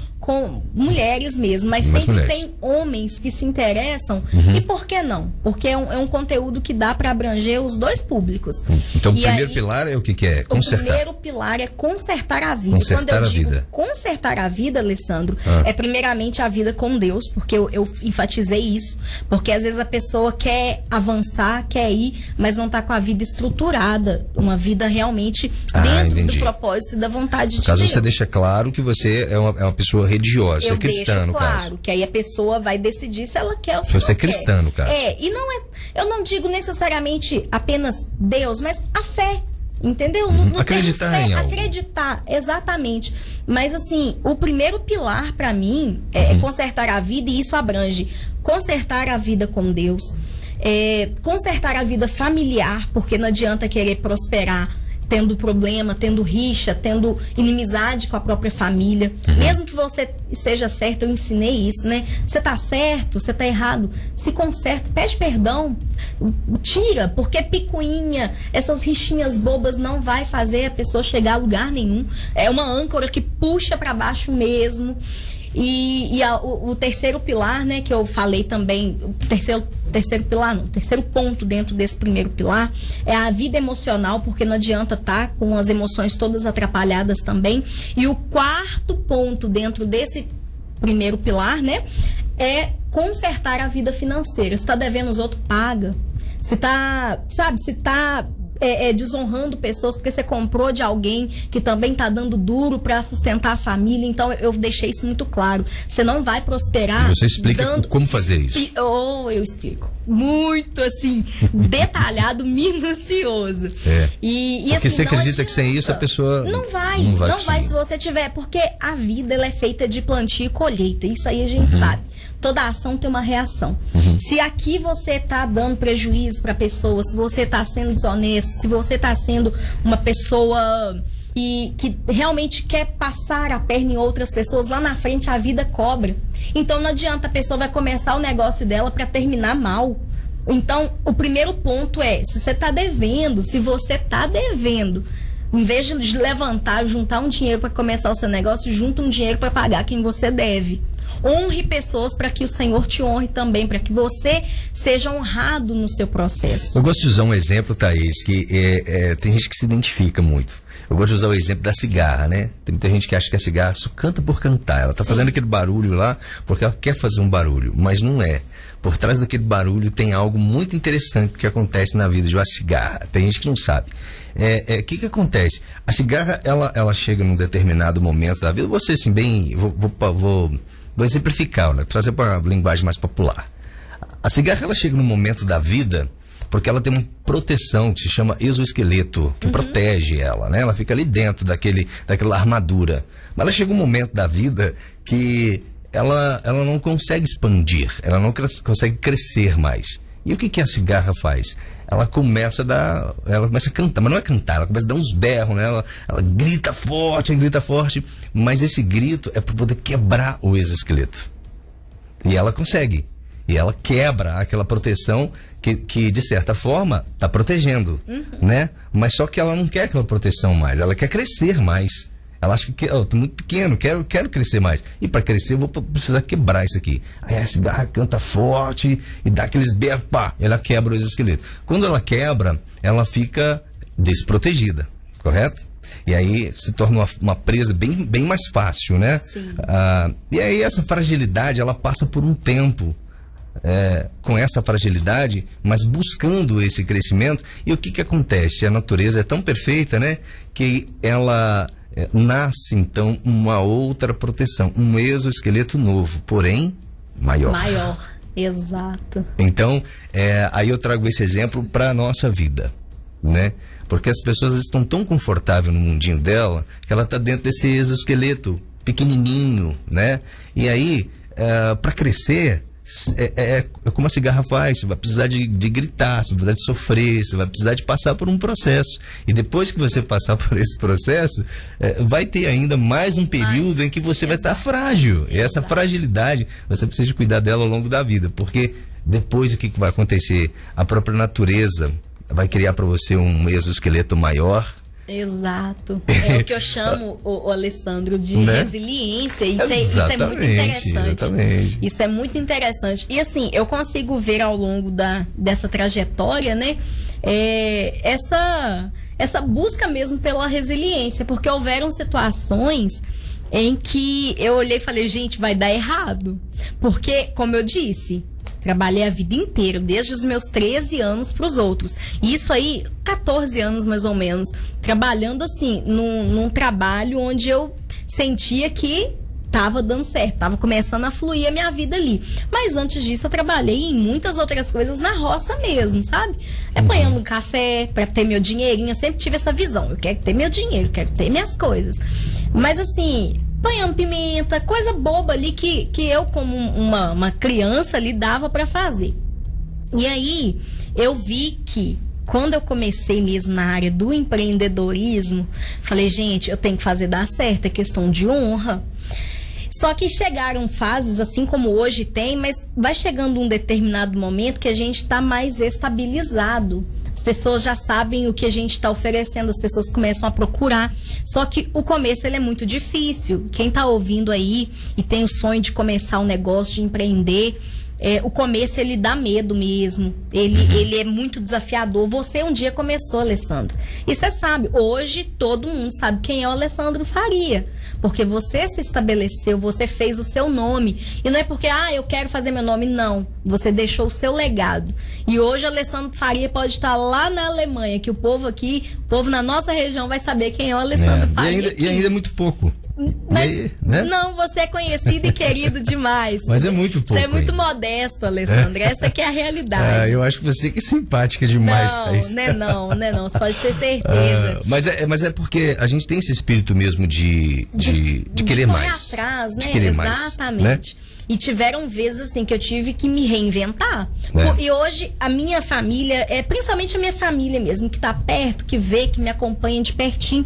mulheres mesmo, mas sempre tem homens que se interessam. E por que não? Porque é um conteúdo que dá para abranger os 2 públicos. Então o primeiro pilar é o que é? Consertar. O primeiro pilar é consertar a vida. Consertar Quando eu digo vida. Consertar a vida, Alessandro, é primeiramente a vida com Deus, porque eu enfatizei isso. Porque às vezes a pessoa quer avançar, quer ir, mas não tá com a vida estruturada. Uma vida realmente dentro do propósito e da vontade de Deus. Você deixa claro que você é uma pessoa religiosa, eu é cristã, no caso. Claro, que aí a pessoa vai decidir se ela quer ou se você não é cristã, quer. no caso. E não é, eu não digo necessariamente apenas Deus, mas a fé. Entendeu? Não acreditar fé, em algo. Acreditar, exatamente. Mas assim, o primeiro pilar para mim é consertar a vida, e isso abrange consertar a vida com Deus, consertar a vida familiar, porque não adianta querer prosperar tendo problema, tendo rixa, tendo inimizade com a própria família. Mesmo que você esteja certo, eu ensinei isso, né? Você tá certo, você tá errado, se conserta, pede perdão, tira, porque picuinha, essas rixinhas bobas não vai fazer a pessoa chegar a lugar nenhum. É uma âncora que puxa para baixo mesmo. O terceiro pilar, né, que eu falei também, o terceiro ponto dentro desse primeiro pilar é a vida emocional, porque não adianta estar com as emoções todas atrapalhadas também. E o 4º ponto dentro desse primeiro pilar, né, é consertar a vida financeira. Se tá devendo os outros, paga. Se tá desonrando pessoas porque você comprou de alguém que também tá dando duro para sustentar a família. Então eu deixei isso muito claro. Você não vai prosperar. Você explica como fazer isso? Eu explico. Muito assim, detalhado, minucioso. Porque assim, você acredita que sem isso a pessoa não vai se você tiver, porque a vida ela é feita de plantio e colheita. Isso aí a gente sabe. Toda ação tem uma reação. Se aqui você tá dando prejuízo para pessoas, se você tá sendo desonesto, se você tá sendo uma pessoa que realmente quer passar a perna em outras pessoas, lá na frente a vida cobra. Então não adianta, a pessoa vai começar o negócio dela para terminar mal. Então o primeiro ponto é, se você tá devendo, em vez de levantar, juntar um dinheiro para começar o seu negócio, junta um dinheiro para pagar quem você deve. Honre pessoas para que o Senhor te honre também, para que você seja honrado no seu processo. Eu gosto de usar um exemplo, Thaís, que tem gente que se identifica muito. Eu gosto de usar o exemplo da cigarra, né? Tem muita gente que acha que a cigarra só canta por cantar. Ela tá fazendo aquele barulho lá porque ela quer fazer um barulho, mas não é. Por trás daquele barulho tem algo muito interessante que acontece na vida de uma cigarra. Tem gente que não sabe. O que acontece? A cigarra, ela chega num determinado momento da vida. Você, assim, bem... Vou exemplificar, né? Trazer para a linguagem mais popular. A cigarra, ela chega num momento da vida porque ela tem uma proteção que se chama exoesqueleto, que protege ela, né? Ela fica ali dentro daquela armadura. Mas ela chega um momento da vida que ela não consegue expandir, ela não consegue crescer mais. E o que a cigarra faz? Ela começa a cantar, mas não é cantar, ela começa a dar uns berros, né? Ela grita forte, mas esse grito é para poder quebrar o exoesqueleto. E ela consegue. E ela quebra aquela proteção que de certa forma, está protegendo, né? Mas só que ela não quer aquela proteção mais, ela quer crescer mais. Ela acha que eu tô muito pequeno, quero crescer mais. E para crescer eu vou precisar quebrar isso aqui. Aí a cigarra canta forte e dá aqueles berros, pá, ela quebra o exoesqueleto. Quando ela quebra, ela fica desprotegida, correto? E aí se torna uma presa bem mais fácil, né? Sim. E aí essa fragilidade, ela passa por um tempo com essa fragilidade, mas buscando esse crescimento. E o que acontece? A natureza é tão perfeita, né? Que ela nasce então uma outra proteção, um exoesqueleto novo, porém maior. Exato. Então, aí eu trago esse exemplo para a nossa vida, né? Porque as pessoas estão tão confortáveis no mundinho dela que ela está dentro desse exoesqueleto pequenininho, né? E aí, para crescer, é como a cigarra faz. Você vai precisar de gritar, você vai precisar de sofrer, você vai precisar de passar por um processo. E depois que você passar por esse processo, vai ter ainda mais um período em que você vai estar frágil. E essa fragilidade, você precisa cuidar dela ao longo da vida. Porque depois o que vai acontecer? A própria natureza vai criar para você um exoesqueleto maior. Exato. É o que eu chamo, o Alessandro, de resiliência. Isso é muito interessante. Exatamente. Isso é muito interessante. E assim, eu consigo ver ao longo dessa trajetória, né? Essa busca mesmo pela resiliência. Porque houveram situações em que eu olhei e falei, gente, vai dar errado. Porque, como eu disse, trabalhei a vida inteira, desde os meus 13 anos para os outros. E isso aí, 14 anos mais ou menos, trabalhando assim, num trabalho onde eu sentia que estava dando certo, estava começando a fluir a minha vida ali. Mas antes disso, eu trabalhei em muitas outras coisas na roça mesmo, sabe? Apanhando café para ter meu dinheirinho. Eu sempre tive essa visão, eu quero ter meu dinheiro, quero ter minhas coisas. Mas assim, apanhando pimenta, coisa boba ali que eu, como uma criança ali, dava para fazer. E aí, eu vi que quando eu comecei mesmo na área do empreendedorismo, falei, gente, eu tenho que fazer dar certo, é questão de honra. Só que chegaram fases, assim como hoje tem, mas vai chegando um determinado momento que a gente está mais estabilizado. As pessoas já sabem o que a gente está oferecendo, as pessoas começam a procurar. Só que o começo ele é muito difícil. Quem está ouvindo aí e tem o sonho de começar um negócio, de empreender, o começo ele dá medo mesmo. Ele é muito desafiador. Você um dia começou, Alessandro. E você sabe, hoje todo mundo sabe quem é o Alessandro Faria. Porque você se estabeleceu, você fez o seu nome. E não é porque, eu quero fazer meu nome, não. Você deixou o seu legado. E hoje, Alessandro Faria pode estar lá na Alemanha, que o povo na nossa região vai saber quem é o Alessandro Faria. E ainda é muito pouco. Mas, aí, né? Não, você é conhecido e querido demais. Mas é muito pouco. Você é muito modesto, Alessandro. Essa que é a realidade. Eu acho que você que é simpática demais. Não, você pode ter certeza. Mas é porque a gente tem esse espírito mesmo de querer mais. Atrás, né? De querer Exatamente. Mais, né? E tiveram vezes assim que eu tive que me reinventar. E hoje a minha família, principalmente a minha família mesmo, que tá perto, que vê, que me acompanha de pertinho,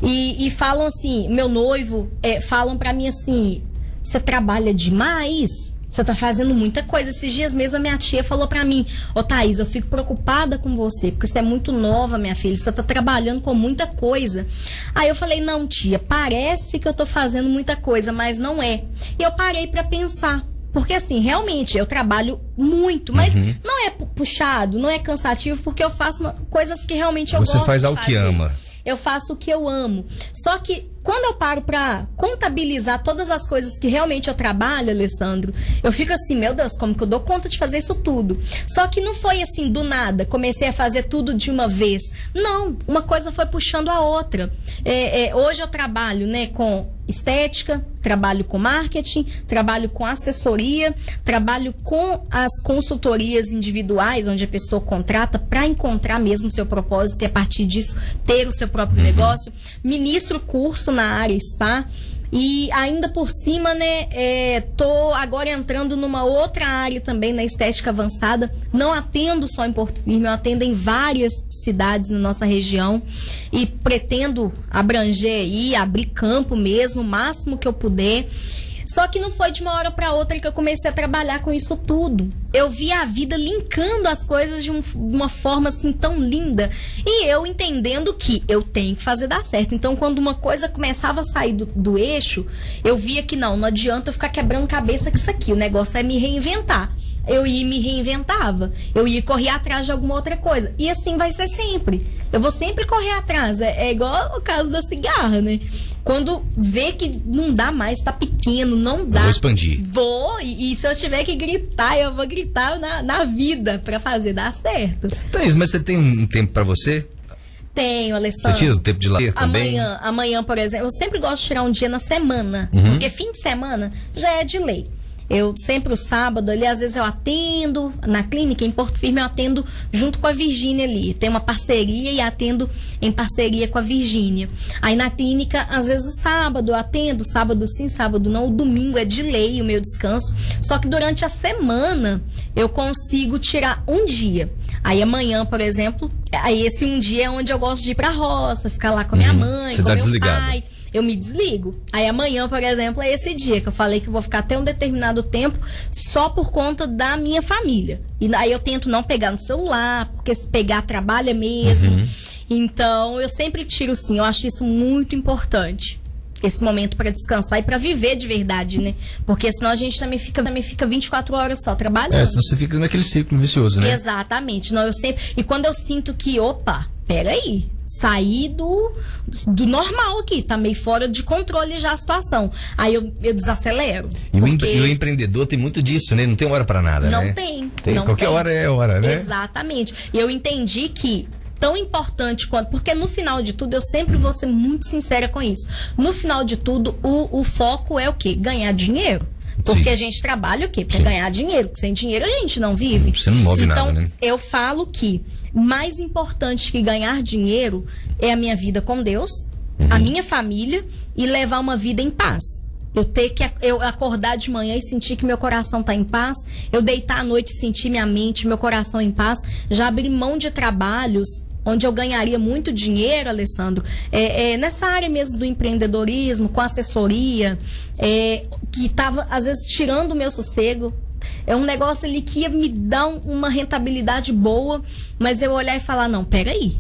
e falam assim, meu noivo, falam pra mim assim, você trabalha demais? Você tá fazendo muita coisa. Esses dias mesmo a minha tia falou pra mim, Thaís, eu fico preocupada com você, porque você é muito nova, minha filha, você tá trabalhando com muita coisa. Aí eu falei, não, tia, parece que eu tô fazendo muita coisa, mas não é. E eu parei pra pensar, porque assim, realmente, eu trabalho muito, mas não é puxado, não é cansativo, porque eu faço coisas que realmente eu gosto de fazer. Você faz algo que ama. eu faço o que eu amo. Só que quando eu paro pra contabilizar todas as coisas que realmente eu trabalho, Alessandro, eu fico assim, meu Deus, como que eu dou conta de fazer isso tudo? Só que não foi assim, do nada, comecei a fazer tudo de uma vez. Não, uma coisa foi puxando a outra. Hoje eu trabalho, né, com estética, trabalho com marketing, trabalho com assessoria, trabalho com as consultorias individuais, onde a pessoa contrata para encontrar mesmo seu propósito e a partir disso ter o seu próprio negócio. Ministro curso na área spa. E ainda por cima, né, tô agora entrando numa outra área também, na estética avançada. Não atendo só em Porto Firme, eu atendo em várias cidades na nossa região. E pretendo abranger aí, abrir campo mesmo, o máximo que eu puder. Só que não foi de uma hora para outra que eu comecei a trabalhar com isso tudo. Eu vi a vida linkando as coisas de uma forma assim tão linda. E eu entendendo que eu tenho que fazer dar certo. Então, quando uma coisa começava a sair do eixo, eu via que não adianta eu ficar quebrando cabeça com isso aqui. O negócio é me reinventar. Eu ia e me reinventava. Eu ia correr atrás de alguma outra coisa. E assim vai ser sempre. Eu vou sempre correr atrás. É igual o caso da cigarra, né? Quando vê que não dá mais, tá pequeno, não dá. Vou expandir. E se eu tiver que gritar, eu vou gritar na vida pra fazer dar certo. Thaís, mas você tem um tempo pra você? Tenho, Alessandro. Você tira o tempo de lazer também? Amanhã, por exemplo, eu sempre gosto de tirar um dia na semana. Porque fim de semana já é de lei. Eu sempre o sábado ali, às vezes eu atendo na clínica, em Porto Firme eu atendo junto com a Virgínia ali. Tem uma parceria e atendo em parceria com a Virgínia. Aí na clínica, às vezes o sábado eu atendo, sábado sim, sábado não. O domingo é de lei o meu descanso. Só que durante a semana eu consigo tirar um dia. Aí amanhã, por exemplo, aí esse um dia é onde eu gosto de ir pra roça, ficar lá com a minha mãe, com meu pai. Eu me desligo. Aí amanhã, por exemplo, é esse dia que eu falei que eu vou ficar até um determinado tempo só por conta da minha família. E aí eu tento não pegar no celular, porque se pegar trabalha mesmo. Então eu sempre tiro sim, eu acho isso muito importante. Esse momento para descansar e para viver de verdade, né? Porque senão a gente também fica 24 horas só trabalhando. Senão você fica naquele ciclo vicioso, né? Exatamente. Não, eu sempre... E quando eu sinto que, opa, peraí, saí do normal aqui, tá meio fora de controle já a situação. Aí eu desacelero. E o empreendedor tem muito disso, né? Não tem hora pra nada, não né? Tem. Qualquer hora é hora, né? Exatamente. E eu entendi que tão importante quanto... Porque no final de tudo, eu sempre vou ser muito sincera com isso. No final de tudo, o foco é o quê? Ganhar dinheiro. Porque a gente trabalha o quê? Pra ganhar dinheiro. Porque sem dinheiro a gente não vive. Você não move nada, né? Então, eu falo que mais importante que ganhar dinheiro é a minha vida com Deus, a minha família e levar uma vida em paz. Eu acordar de manhã e sentir que meu coração tá em paz, eu deitar à noite e sentir minha mente, meu coração em paz, já abrir mão de trabalhos onde eu ganharia muito dinheiro, Alessandro, nessa área mesmo do empreendedorismo, com assessoria, que estava, às vezes, tirando o meu sossego. É um negócio ali que ia me dar uma rentabilidade boa, mas eu olhar e falar, não, peraí.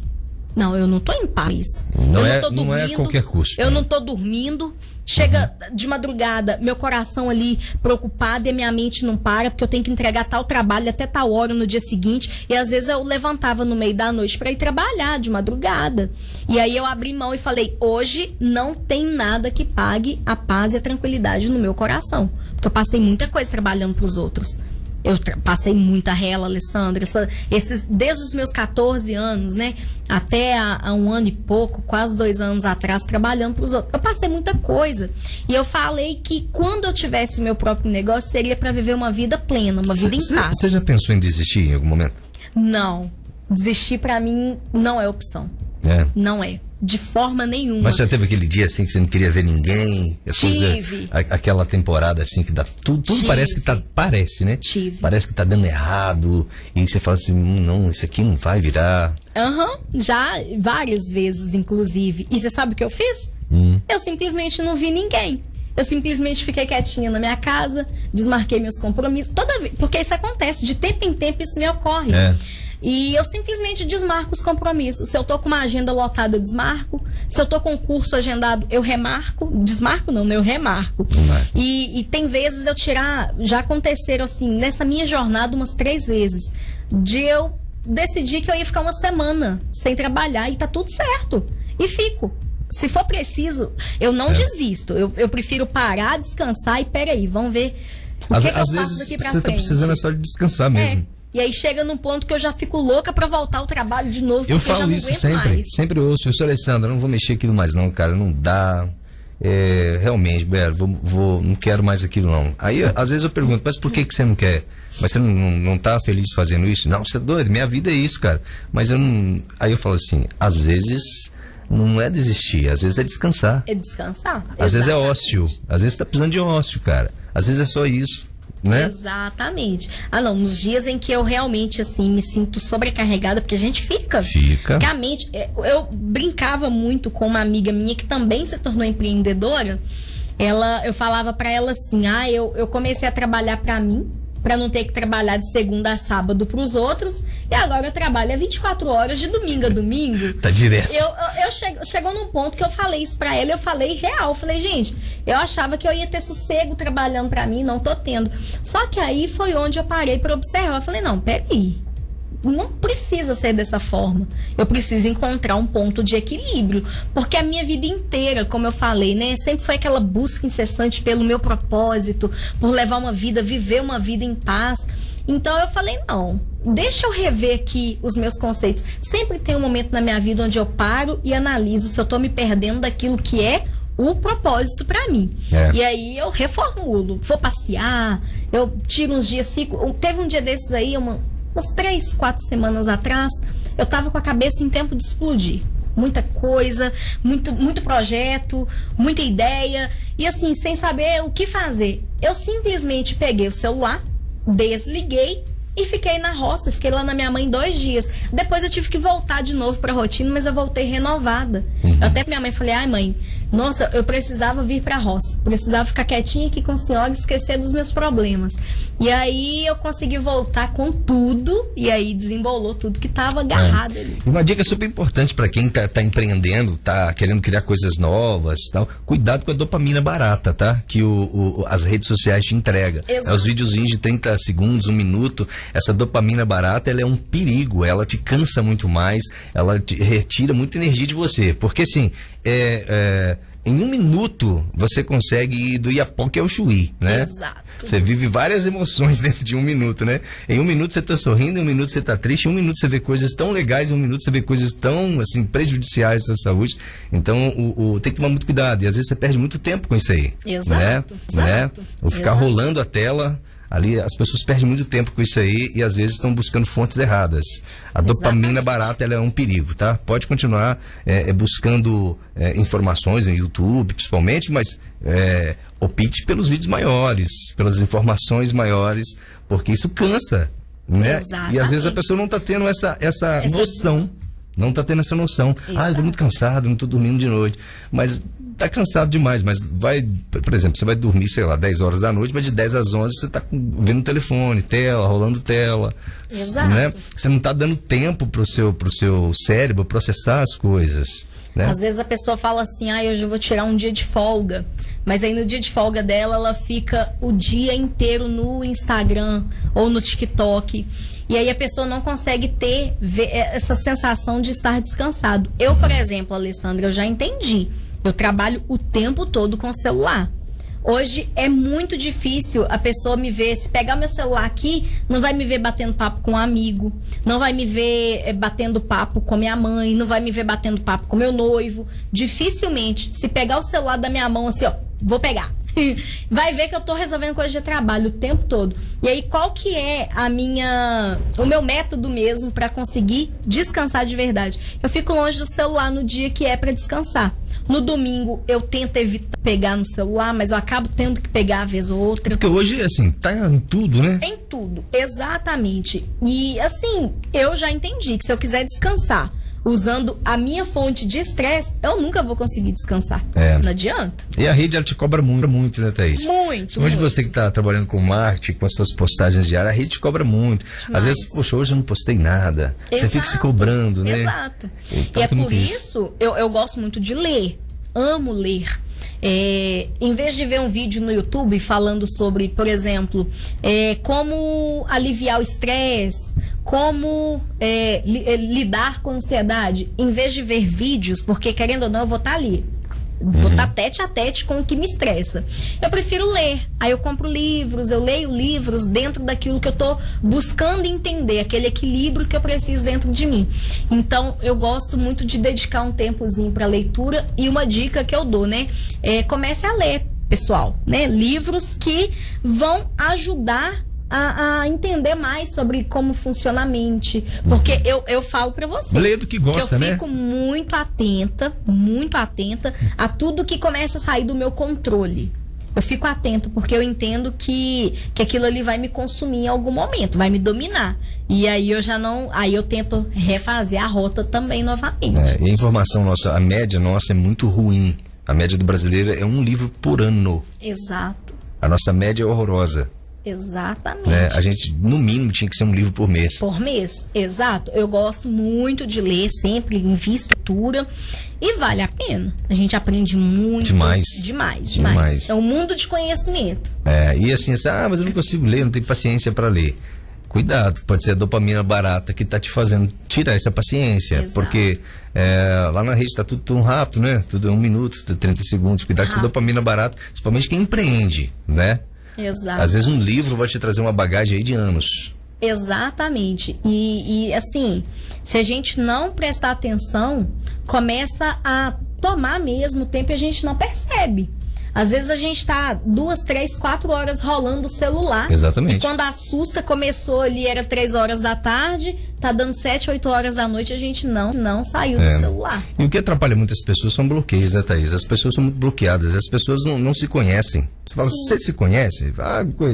Não, eu não tô em paz. Não é a qualquer custo. Eu não tô dormindo. Chega de madrugada, meu coração ali preocupado e a minha mente não para, porque eu tenho que entregar tal trabalho até tal hora no dia seguinte. E às vezes eu levantava no meio da noite para ir trabalhar de madrugada. E aí eu abri mão e falei, hoje não tem nada que pague a paz e a tranquilidade no meu coração. Porque eu passei muita coisa trabalhando pros outros. Eu passei muita rela, Alessandra, desde os meus 14 anos, né, até há um ano e pouco, quase 2 anos atrás, trabalhando para os outros. Eu passei muita coisa. E eu falei que quando eu tivesse o meu próprio negócio, seria para viver uma vida plena, uma vida em paz. Você já pensou em desistir em algum momento? Não. Desistir para mim não é opção. Não é. De forma nenhuma. Mas já teve aquele dia assim que você não queria ver ninguém? Tive. Aquela temporada assim que dá tudo parece que tá. Parece, né? Tive. Parece que tá dando errado. E você fala assim, não, isso aqui não vai virar. Já várias vezes, inclusive. E você sabe o que eu fiz? Eu simplesmente não vi ninguém. Eu simplesmente fiquei quietinha na minha casa, desmarquei meus compromissos. Toda vez, porque isso acontece, de tempo em tempo isso me ocorre. E eu simplesmente desmarco os compromissos. Se eu tô com uma agenda lotada, eu desmarco. Se eu tô com um curso agendado, eu remarco. Desmarco não, né? Eu remarco. E tem vezes eu tirar... Já aconteceram, assim, nessa minha jornada, umas 3 vezes. De eu decidir que eu ia ficar uma semana sem trabalhar e tá tudo certo. e fico. Se for preciso, eu não desisto. Eu prefiro parar, descansar e peraí, vamos ver o que eu faço daqui pra frente. Você tá precisando só de descansar mesmo. E aí chega num ponto que eu já fico louca pra voltar ao trabalho de novo. Eu falo isso sempre ouço. Eu sou Alessandra, não vou mexer aquilo mais não, cara, não dá. Realmente, não quero mais aquilo não. Aí às vezes eu pergunto, mas por que você não quer? Mas você não tá feliz fazendo isso? Não, você é doido, minha vida é isso, cara. Mas eu não... Aí eu falo assim, às vezes não é desistir, às vezes é descansar. É descansar. Às vezes é ócio, às vezes você tá precisando de ócio, cara. Às vezes é só isso, né? Exatamente. Não, nos dias em que eu realmente, assim, me sinto sobrecarregada, porque a gente fica. Fica. Porque a mente... Eu brincava muito com uma amiga minha que também se tornou empreendedora. Eu falava pra ela assim, eu comecei a trabalhar pra mim, pra não ter que trabalhar de segunda a sábado pros outros, e agora eu trabalho 24 horas de domingo a domingo. Tá direto. Chegou num ponto que eu falei isso pra ela, eu falei real, falei, gente, eu achava que eu ia ter sossego trabalhando pra mim, não tô tendo. Só que aí foi onde eu parei pra observar, eu falei, não, peraí, não precisa ser dessa forma. Eu preciso encontrar um ponto de equilíbrio. Porque a minha vida inteira, como eu falei, né? Sempre foi aquela busca incessante pelo meu propósito, por levar uma vida, viver uma vida em paz. Então eu falei, não, deixa eu rever aqui os meus conceitos. Sempre tem um momento na minha vida onde eu paro e analiso se eu tô me perdendo daquilo que é o propósito pra mim. E aí eu reformulo, vou passear, eu tiro uns dias, teve um dia desses aí, umas 3, 4 semanas atrás, eu tava com a cabeça em tempo de explodir. Muita coisa, muito projeto, muita ideia. E assim, sem saber o que fazer. Eu simplesmente peguei o celular, desliguei e fiquei na roça. Fiquei lá na minha mãe 2 dias. Depois eu tive que voltar de novo pra rotina, mas eu voltei renovada. Eu até pra minha mãe falei, mãe, nossa, eu precisava vir pra roça. Precisava ficar quietinha aqui com a senhora e esquecer dos meus problemas. E aí eu consegui voltar com tudo, e aí desembolou tudo que tava agarrado ali. Uma dica super importante para quem tá empreendendo, tá querendo criar coisas novas e tal, cuidado com a dopamina barata, tá? Que as redes sociais te entregam. Os videozinhos de 30 segundos, 1 minuto, essa dopamina barata, ela é um perigo, ela te cansa muito mais, ela te retira muita energia de você, porque assim, em 1 minuto você consegue ir do Iapoque ao Chuí, né? Exato. Você vive várias emoções dentro de 1 minuto, né? Em 1 minuto você tá sorrindo, em 1 minuto você tá triste, em 1 minuto você vê coisas tão legais, em 1 minuto você vê coisas tão, assim, prejudiciais à saúde. Então, tem que tomar muito cuidado. E às vezes você perde muito tempo com isso aí. Exato. Né? Ou ficar rolando a tela. Ali as pessoas perdem muito tempo com isso aí e às vezes estão buscando fontes erradas. A dopamina barata, ela é um perigo, tá? Pode continuar buscando informações no YouTube, principalmente, mas opte pelos vídeos maiores, pelas informações maiores, porque isso cansa, né? Exatamente. E às vezes a pessoa não está tendo essa noção. Não está tendo essa noção. Eu tô muito cansado, não tô dormindo de noite. Mas tá cansado demais, mas por exemplo, você vai dormir, sei lá, 10 horas da noite, mas de 10 às 11 você tá vendo telefone, tela, rolando tela. Exato. Né? Você não tá dando tempo pro seu cérebro processar as coisas. Né? Às vezes a pessoa fala assim, hoje eu vou tirar um dia de folga. Mas aí no dia de folga dela, ela fica o dia inteiro no Instagram ou no TikTok. E aí a pessoa não consegue ver essa sensação de estar descansado. Eu, por exemplo, Alessandra, eu já entendi. Eu trabalho o tempo todo com o celular. Hoje é muito difícil a pessoa me ver, se pegar meu celular aqui, não vai me ver batendo papo com um amigo, não vai me ver batendo papo com minha mãe, não vai me ver batendo papo com meu noivo. Dificilmente, se pegar o celular da minha mão assim, vou pegar. Vai ver que eu tô resolvendo coisa de trabalho o tempo todo. E aí, qual que é o meu método mesmo pra conseguir descansar de verdade? Eu fico longe do celular no dia que é pra descansar. No domingo, eu tento evitar pegar no celular, mas eu acabo tendo que pegar uma vez ou outra. Porque hoje, assim, tá em tudo, né? Em tudo, exatamente. E, assim, eu já entendi que se eu quiser descansar usando a minha fonte de estresse, eu nunca vou conseguir descansar. Não adianta. E a rede, ela te cobra muito, né, Thaís? Muito. Hoje você que tá trabalhando com marketing, com as suas postagens diárias, a rede te cobra muito. Às vezes, poxa, hoje eu não postei nada. Exato. Você fica se cobrando, né? Exato. E é por isso, eu gosto muito de ler. Amo ler. Em vez de ver um vídeo no YouTube falando sobre, por exemplo, como aliviar o estresse, como lidar com ansiedade, em vez de ver vídeos, porque querendo ou não eu vou estar ali. Vou estar tete a tete com o que me estressa. Eu prefiro ler. Aí eu compro livros, eu leio livros dentro daquilo que eu tô buscando entender, aquele equilíbrio que eu preciso dentro de mim. Então, eu gosto muito de dedicar um tempozinho para leitura, e uma dica que eu dou, né? Comece a ler, pessoal, né? Livros que vão ajudar a entender mais sobre como funciona a mente. Porque eu falo pra você. Lê do que gosta, que eu né? fico muito atenta a tudo que começa a sair do meu controle. Eu fico atenta, porque eu entendo que aquilo ali vai me consumir em algum momento, vai me dominar. E aí eu já não. Aí eu tento refazer a rota também novamente. E a informação nossa, a média nossa é muito ruim. A média do brasileiro é um livro por ano. Exato. A nossa média é horrorosa. Exatamente. A gente, no mínimo, tinha que ser um livro por mês. Por mês, exato. Eu gosto muito de ler, sempre invisto em leitura, e vale a pena. A gente aprende muito. Demais. É um mundo de conhecimento. E assim, mas eu não consigo ler, não tenho paciência para ler. Cuidado, pode ser a dopamina barata que tá te fazendo tirar essa paciência. Exato. Porque lá na rede tá tudo tão rápido, né? Tudo é 1 minuto, tudo 30 segundos. Cuidado com essa dopamina barata, principalmente quem empreende, né? Exato. Às vezes um livro vai te trazer uma bagagem aí de anos. Exatamente. E assim, se a gente não prestar atenção, começa a tomar mesmo tempo e a gente não percebe. Às vezes a gente tá 2, 3, 4 horas rolando o celular. Exatamente. E quando assusta, começou ali, era 3 horas da tarde, tá dando 7, 8 horas da noite, a gente não saiu do celular. E o que atrapalha muitas pessoas são bloqueios, né, Thaís? As pessoas são muito bloqueadas, as pessoas não se conhecem. Você fala, você se conhece?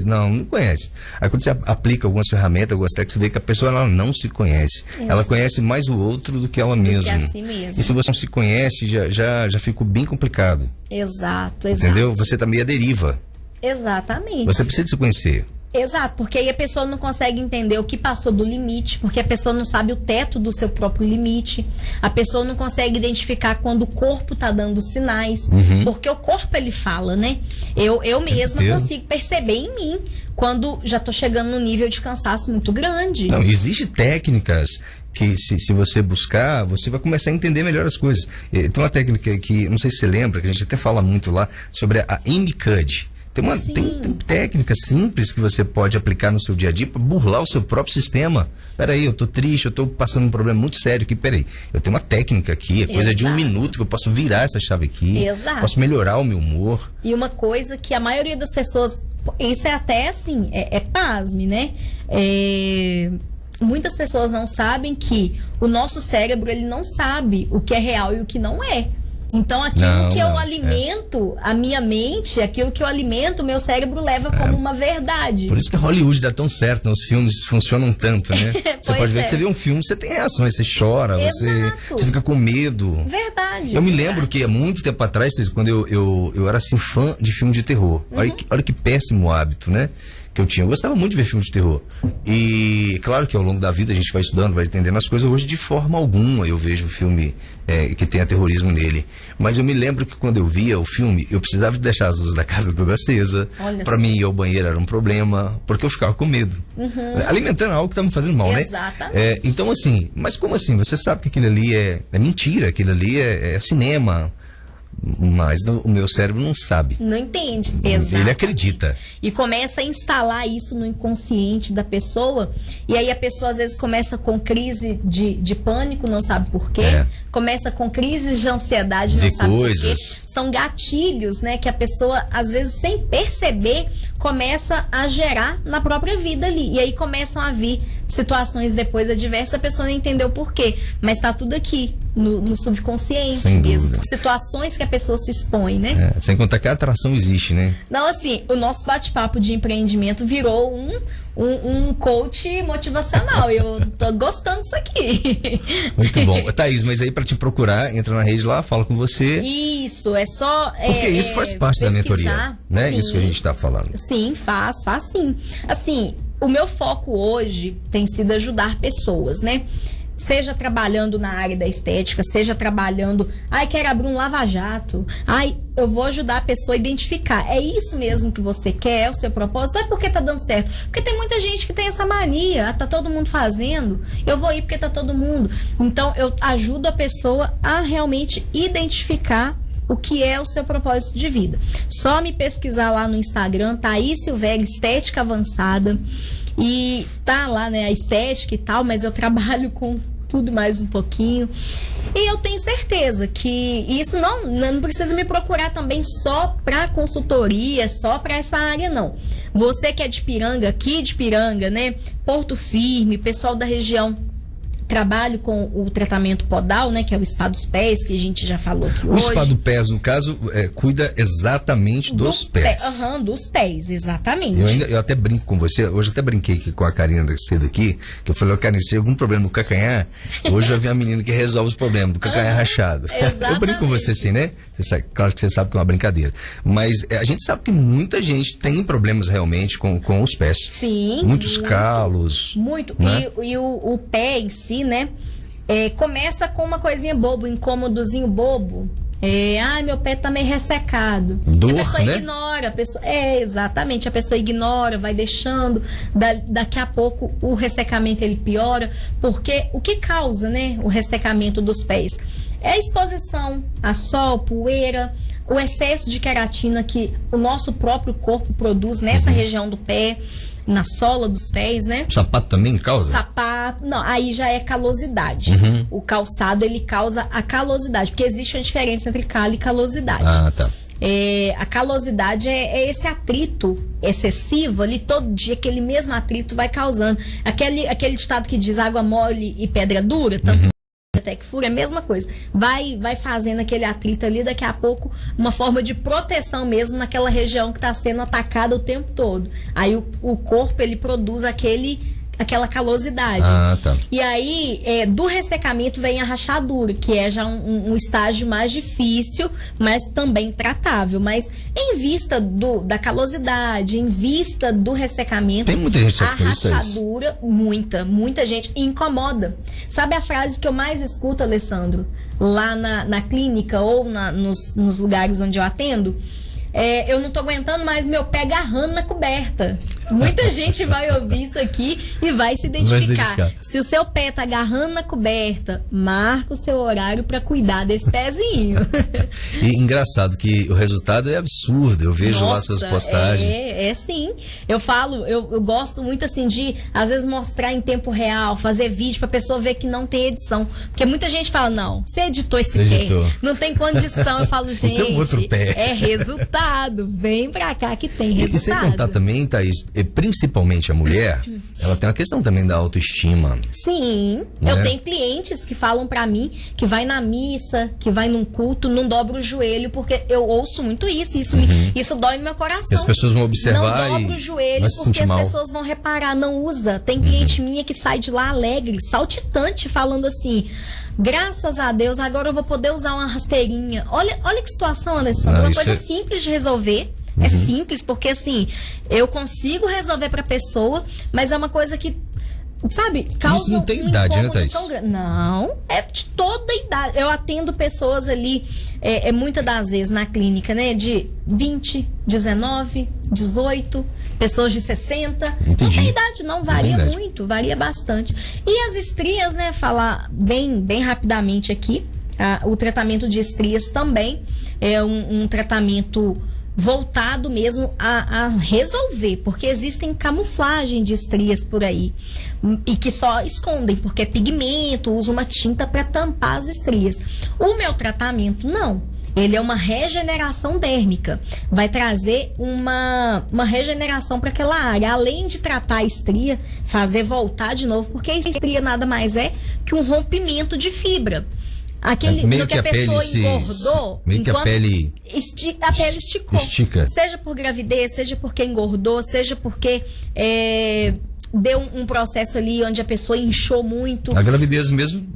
Não conhece. Aí quando você aplica algumas ferramentas, algumas técnicas, você vê que a pessoa ela não se conhece. Exato. Ela conhece mais o outro do que ela mesma. Do que a si mesma. E se você não se conhece, já fica bem complicado. Exato. Entendeu? Você tá meio à deriva. Exatamente. Você precisa se conhecer. Exato, porque aí a pessoa não consegue entender o que passou do limite, porque a pessoa não sabe o teto do seu próprio limite, a pessoa não consegue identificar quando o corpo tá dando sinais, porque o corpo ele fala, né? Eu mesma consigo perceber em mim quando já tô chegando num nível de cansaço muito grande. Não, existem técnicas que se você buscar, você vai começar a entender melhor as coisas. Tem uma técnica que, não sei se você lembra, que a gente até fala muito lá, sobre a MCUD. Tem técnicas simples que você pode aplicar no seu dia a dia para burlar o seu próprio sistema. Peraí, eu tô triste, eu tô passando um problema muito sério aqui, peraí. Eu tenho uma técnica aqui, é coisa de 1 minuto que eu posso virar essa chave aqui. Exato. Posso melhorar o meu humor. E uma coisa que a maioria das pessoas, isso é até assim, pasme, né? Muitas pessoas não sabem que o nosso cérebro, ele não sabe o que é real e o que não é. Então, aquilo que eu alimento, a minha mente, aquilo que eu alimento, o meu cérebro leva como uma verdade. Por isso que Hollywood dá tão certo, né? Os filmes funcionam tanto, né? Você pode ver que você vê um filme, você tem reações, você chora, você fica com medo. Verdade. Eu me lembro que há muito tempo atrás, quando eu era assim, fã de filme de terror. Olha que péssimo hábito, né? Que eu tinha. Eu gostava muito de ver filmes de terror. E claro que ao longo da vida a gente vai estudando, vai entendendo as coisas. Hoje, de forma alguma, eu vejo filme que tenha terrorismo nele. Mas eu me lembro que quando eu via o filme, eu precisava deixar as luzes da casa toda acesa. Pra mim ir ao banheiro era um problema, porque eu ficava com medo. Alimentando algo que tá me fazendo mal, exatamente, né? Então assim, mas como assim? Você sabe que aquilo ali é mentira, aquilo ali é cinema. Mas o meu cérebro não sabe. Não entende. Exato. Ele acredita. E começa a instalar isso no inconsciente da pessoa. E aí a pessoa às vezes começa com crise de pânico, não sabe por quê. Começa com crises de ansiedade, não sabe por quê. São gatilhos, né? Que a pessoa, às vezes, sem perceber, começa a gerar na própria vida ali. E aí começam a vir situações depois adversas, a pessoa não entendeu por quê. Mas tá tudo aqui, no subconsciente sem mesmo. dúvida. Situações que a pessoa se expõe, né? Sem contar que a atração existe, né? Não, assim, o nosso bate-papo de empreendimento virou um coach motivacional. Eu tô gostando disso aqui. Muito bom. Thaís, mas aí pra te procurar, entra na rede lá, fala com você. Isso, é só... Porque isso faz parte da mentoria, né? Sim. Isso que a gente tá falando. Sim, faz sim. Assim, o meu foco hoje tem sido ajudar pessoas, né? seja trabalhando na área da estética, seja trabalhando, quero abrir um lava-jato, eu vou ajudar a pessoa a identificar, é isso mesmo que você quer, é o seu propósito, não é porque tá dando certo, porque tem muita gente que tem essa mania, tá todo mundo fazendo, eu vou ir porque tá todo mundo. Então eu ajudo a pessoa a realmente identificar o que é o seu propósito de vida. Só me pesquisar lá no Instagram, Thaís Silvério, Estética Avançada, e tá lá, né, a estética e tal, mas eu trabalho com tudo mais um pouquinho. E eu tenho certeza que isso não precisa me procurar também só para consultoria, só para essa área, não. Você que é de Piranga, aqui de Piranga, né, Porto Firme, pessoal da região, trabalho com o tratamento podal, né, que é o spa dos pés, que a gente já falou aqui hoje. O spa dos pés, no caso, cuida exatamente dos pés. Dos pés, exatamente. Eu até brinco com você, hoje até brinquei aqui com a Karina cedo aqui, que eu falei, Karina, se tem algum problema no calcanhar, hoje eu vi a menina que resolve os problemas do calcanhar rachado. Exatamente. Eu brinco com você assim, né? Claro que você sabe que é uma brincadeira. Mas a gente sabe que muita gente tem problemas realmente com os pés. Sim. Muitos calos. Muito. Né? E o pé em si, né? Começa com uma coisinha boba, um incômodozinho bobo. Meu pé tá meio ressecado. Dor, a pessoa né? ignora, exatamente, a pessoa ignora, vai deixando, daqui a pouco o ressecamento ele piora, porque o que causa, né, o ressecamento dos pés? É a exposição a sol, poeira, o excesso de queratina que o nosso próprio corpo produz nessa região do pé, na sola dos pés, né? O sapato também causa? Sapato, não, aí já é calosidade. O calçado, ele causa a calosidade, porque existe uma diferença entre calo e calosidade. Ah, tá. A calosidade é esse atrito excessivo ali, todo dia aquele mesmo atrito vai causando. Aquele ditado que diz água mole e pedra dura, tanto até que fura, é a mesma coisa. Vai fazendo aquele atrito ali, daqui a pouco, uma forma de proteção mesmo naquela região que está sendo atacada o tempo todo. Aí o corpo, ele produz aquela calosidade. Ah, tá. E aí, do ressecamento vem a rachadura, que é já um estágio mais difícil, mas também tratável. Mas em vista da calosidade, em vista do ressecamento, tem muita gente a rachadura, muita gente incomoda. Sabe a frase que eu mais escuto, Alessandro, lá na clínica ou nos lugares onde eu atendo? Eu não tô aguentando mais meu pé agarrando na coberta. Muita gente vai ouvir isso aqui e vai se identificar. Se o seu pé tá agarrando na coberta, marca o seu horário para cuidar desse pezinho. E engraçado que o resultado é absurdo. Eu vejo lá suas postagens. Sim. Eu falo, eu gosto muito assim de, às vezes, mostrar em tempo real, fazer vídeo pra pessoa ver que não tem edição. Porque muita gente fala, não, você editou esse pé, não tem condição. Eu falo, gente, é outro pé. É resultado. Vem pra cá que tem resultado. E sem contar também, Thaís, principalmente a mulher, ela tem uma questão também da autoestima. Sim, né? Eu tenho clientes que falam pra mim que vai na missa, que vai num culto, não dobra o joelho, porque eu ouço muito isso, isso dói no meu coração. E as pessoas vão observar não dobra o joelho, porque as pessoas vão reparar, não usa. Tem cliente minha que sai de lá alegre, saltitante, falando assim, graças a Deus, agora eu vou poder usar uma rasteirinha. Olha que situação, Alessandra. Uma coisa simples de resolver. É simples, porque assim, eu consigo resolver pra pessoa, mas é uma coisa que, sabe, causa isso não tem idade, né, Thaís? Não, é de toda idade. Eu atendo pessoas ali, muitas das vezes na clínica, né, de 20, 19, 18, pessoas de 60. Entendi. Não tem idade, não, varia muito, varia bastante. E as estrias, né, falar bem rapidamente aqui, o tratamento de estrias também é um tratamento voltado mesmo a resolver, porque existem camuflagem de estrias por aí e que só escondem, porque é pigmento, usa uma tinta para tampar as estrias. O meu tratamento não, ele é uma regeneração dérmica, vai trazer uma regeneração para aquela área, além de tratar a estria, fazer voltar de novo, porque a estria nada mais é que um rompimento de fibra. Meio que a pessoa engordou, meio que a pele esticou. Estica. Seja por gravidez, seja porque engordou, seja porque deu um processo ali onde a pessoa inchou muito. A gravidez mesmo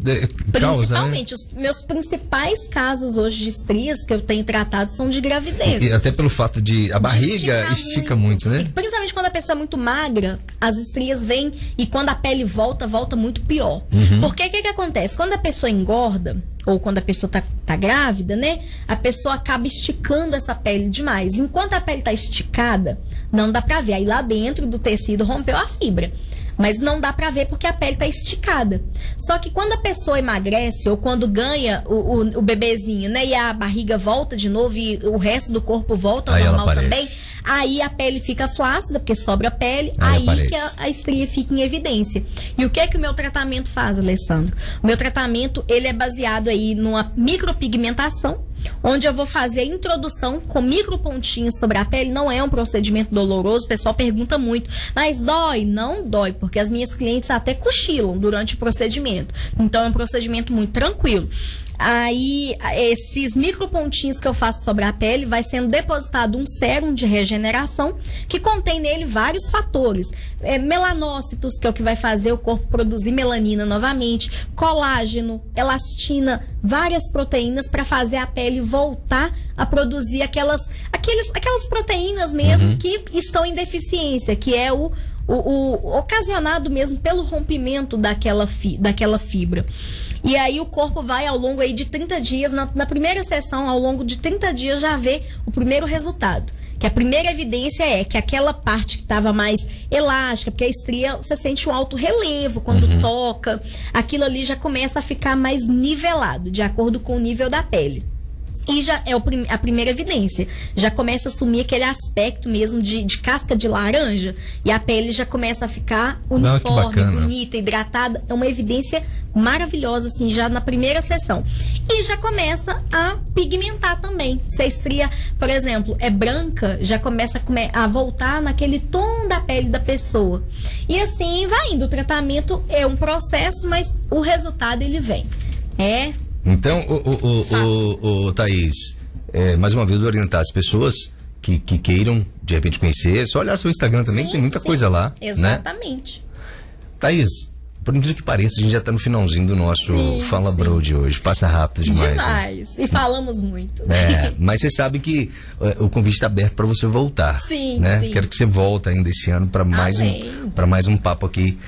causa, principalmente, né? Os meus principais casos hoje de estrias que eu tenho tratado são de gravidez. E até pelo fato de a barriga estica muito, né? E principalmente quando a pessoa é muito magra, as estrias vêm e quando a pele volta muito pior. Porque o que acontece? Quando a pessoa engorda, ou quando a pessoa tá grávida, né? A pessoa acaba esticando essa pele demais. Enquanto a pele tá esticada, não dá pra ver. Aí lá dentro do tecido rompeu a fibra. Mas não dá pra ver porque a pele tá esticada. Só que quando a pessoa emagrece ou quando ganha o bebezinho, né? E a barriga volta de novo e o resto do corpo volta ao normal também. Aí a pele fica flácida, porque sobra pele, aí que a estria fica em evidência. E o que é que o meu tratamento faz, Alessandro? O meu tratamento, ele é baseado aí numa micropigmentação, onde eu vou fazer a introdução com micropontinhos sobre a pele. Não é um procedimento doloroso, o pessoal pergunta muito, mas dói? Não dói, porque as minhas clientes até cochilam durante o procedimento. Então é um procedimento muito tranquilo. Aí, esses micropontinhos que eu faço sobre a pele, vai sendo depositado um sérum de regeneração que contém nele vários fatores. Melanócitos, que é o que vai fazer o corpo produzir melanina novamente, colágeno, elastina, várias proteínas para fazer a pele voltar a produzir aquelas proteínas mesmo que estão em deficiência, que é o ocasionado mesmo pelo rompimento daquela fibra. E aí o corpo vai ao longo aí de 30 dias, na primeira sessão, ao longo de 30 dias, já vê o primeiro resultado. Que a primeira evidência é que aquela parte que estava mais elástica, porque a estria, você sente um alto relevo quando toca, aquilo ali já começa a ficar mais nivelado, de acordo com o nível da pele. E já é a primeira evidência. Já começa a assumir aquele aspecto mesmo de casca de laranja. E a pele já começa a ficar uniforme, bonita, hidratada. É uma evidência maravilhosa, assim, já na primeira sessão. E já começa a pigmentar também. Se a estria, por exemplo, é branca, já começa a voltar naquele tom da pele da pessoa. E assim vai indo. O tratamento é um processo, mas o resultado ele vem. Então, Thaís, mais uma vez orientar as pessoas que queiram, de repente, conhecer, só olhar seu Instagram também, que tem muita coisa lá. Exatamente. Né? Thaís, por incrível que pareça, a gente já está no finalzinho do nosso Fala Bro de hoje. Passa rápido demais. Demais. E falamos muito. Mas você sabe que o convite está aberto para você voltar. Sim, né? sim. Quero que você volte ainda esse ano para mais um papo aqui.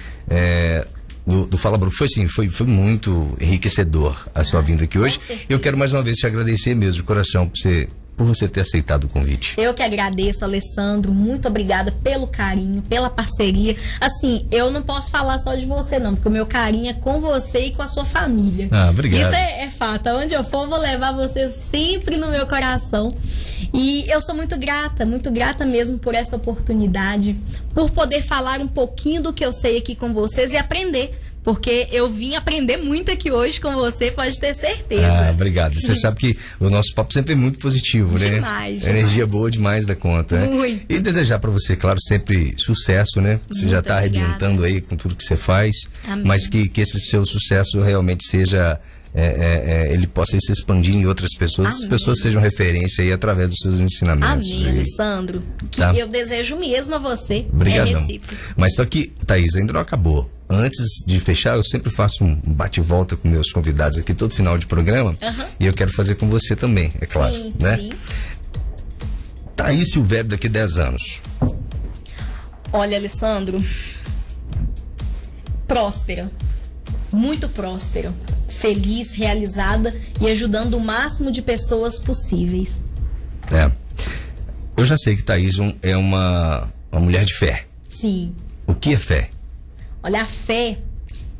Do Fala Bro. Foi muito enriquecedor a sua vinda aqui hoje. Eu quero mais uma vez te agradecer mesmo de coração por você ter aceitado o convite. Eu que agradeço, Alessandro. Muito obrigada pelo carinho, pela parceria. Assim, eu não posso falar só de você, não, porque o meu carinho é com você e com a sua família. Obrigado. Isso é fato. Aonde eu for, vou levar você sempre no meu coração. E eu sou muito grata mesmo por essa oportunidade, por poder falar um pouquinho do que eu sei aqui com vocês e aprender. Porque eu vim aprender muito aqui hoje com você, pode ter certeza. Obrigado. Você sabe que o nosso papo sempre é muito positivo, né? Demais. Energia boa demais da conta, né? Muito. E desejar para você, claro, sempre sucesso, né? Você já está arrebentando aí com tudo que você faz. Amém. Mas que esse seu sucesso realmente seja... ele possa se expandir em outras pessoas. Amém. As pessoas sejam referência aí através dos seus ensinamentos. Amém, Alessandro. Que eu desejo mesmo a você. Obrigadão. Mas só que, Thaís, ainda não acabou. Antes de fechar, eu sempre faço um bate-volta com meus convidados aqui todo final de programa. E eu quero fazer com você também, é claro. Sim, né? Sim. Thaís Silvério daqui 10 anos. Olha, Alessandro, próspera. Muito próspera. Feliz, realizada e ajudando o máximo de pessoas possíveis. Eu já sei que Thaís é uma mulher de fé. Sim. O que é fé? Olha, a fé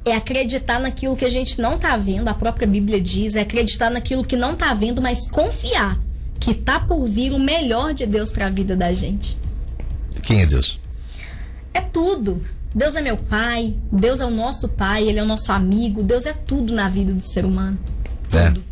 é acreditar naquilo que a gente não tá vendo, a própria Bíblia diz, é acreditar naquilo que não tá vendo, mas confiar que tá por vir o melhor de Deus para a vida da gente. Quem é Deus? É tudo. Deus é meu pai, Deus é o nosso pai, Ele é o nosso amigo, Deus é tudo na vida do ser humano. Tudo.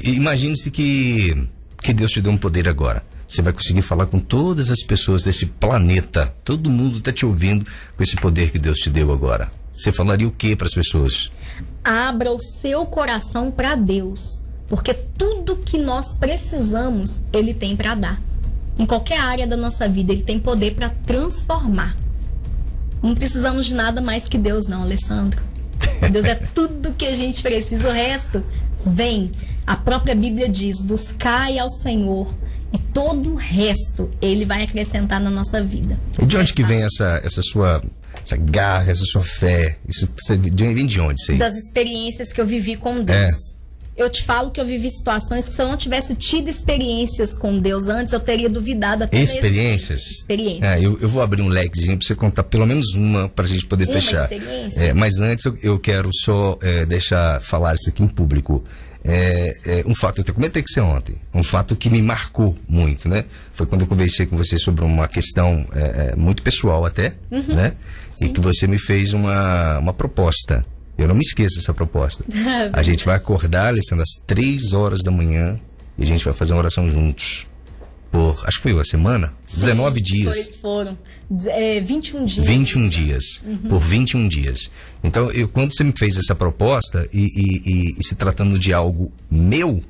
Imagine-se que Deus te deu um poder agora. Você vai conseguir falar com todas as pessoas desse planeta. Todo mundo está te ouvindo com esse poder que Deus te deu agora. Você falaria o que para as pessoas? Abra o seu coração para Deus, porque tudo que nós precisamos, Ele tem para dar. Em qualquer área da nossa vida, Ele tem poder para transformar. Não precisamos de nada mais que Deus, não, Alessandro. Deus é tudo que a gente precisa. O resto vem. A própria Bíblia diz: buscai ao Senhor e todo o resto Ele vai acrescentar na nossa vida. E de onde que vem essa garra, essa sua fé? Isso vem de onde? Isso aí? Das experiências que eu vivi com Deus. Eu te falo que eu vivi situações que, se eu não tivesse tido experiências com Deus antes, eu teria duvidado até Experiências? Experiências. Eu vou abrir um lequezinho pra você contar pelo menos uma pra gente poder fechar. Mas antes eu quero só falar isso aqui em público. Um fato, eu até comentei com você ontem, um fato que me marcou muito, né? Foi quando eu conversei com você sobre uma questão muito pessoal até, né? Sim. E que você me fez uma proposta. Eu não me esqueço dessa proposta. A gente vai acordar, Alessandra, às 3 horas da manhã e a gente vai fazer uma oração juntos. Acho que foi uma semana? Sim, 19 dias. Foram 21 dias. 21 dias. Por 21 dias. Então, quando você me fez essa proposta e se tratando de algo meu,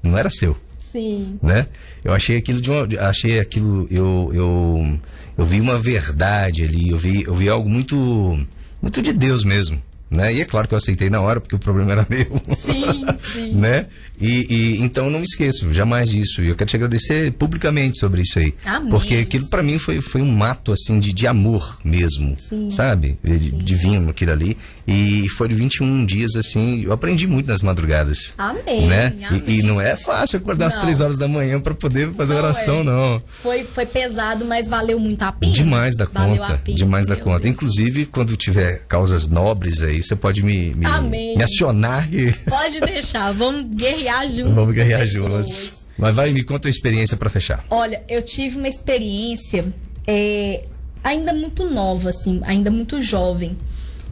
não era seu. Sim. Né? Eu achei aquilo eu vi uma verdade ali, eu vi algo muito de Deus mesmo. Né? E é claro que eu aceitei na hora, porque o problema era meu. Sim, sim. Né? Então não me esqueço jamais disso. E eu quero te agradecer publicamente sobre isso aí. Amém. Porque aquilo pra mim foi um ato assim de amor mesmo. Sim. Sabe? Sim. Divino aquilo ali. E foi de 21 dias assim. Eu aprendi muito nas madrugadas. Amém. Né? Amém. E não é fácil acordar às 3 horas da manhã pra poder fazer oração, não. Foi pesado, mas valeu muito a pena. Demais da conta. Demais da conta. Deus. Inclusive, quando tiver causas nobres aí, você pode me acionar. Pode deixar, vamos guerrear juntos. Vamos guerrear juntos. Mas me conta a experiência para fechar. Olha, eu tive uma experiência ainda muito nova, assim, ainda muito jovem,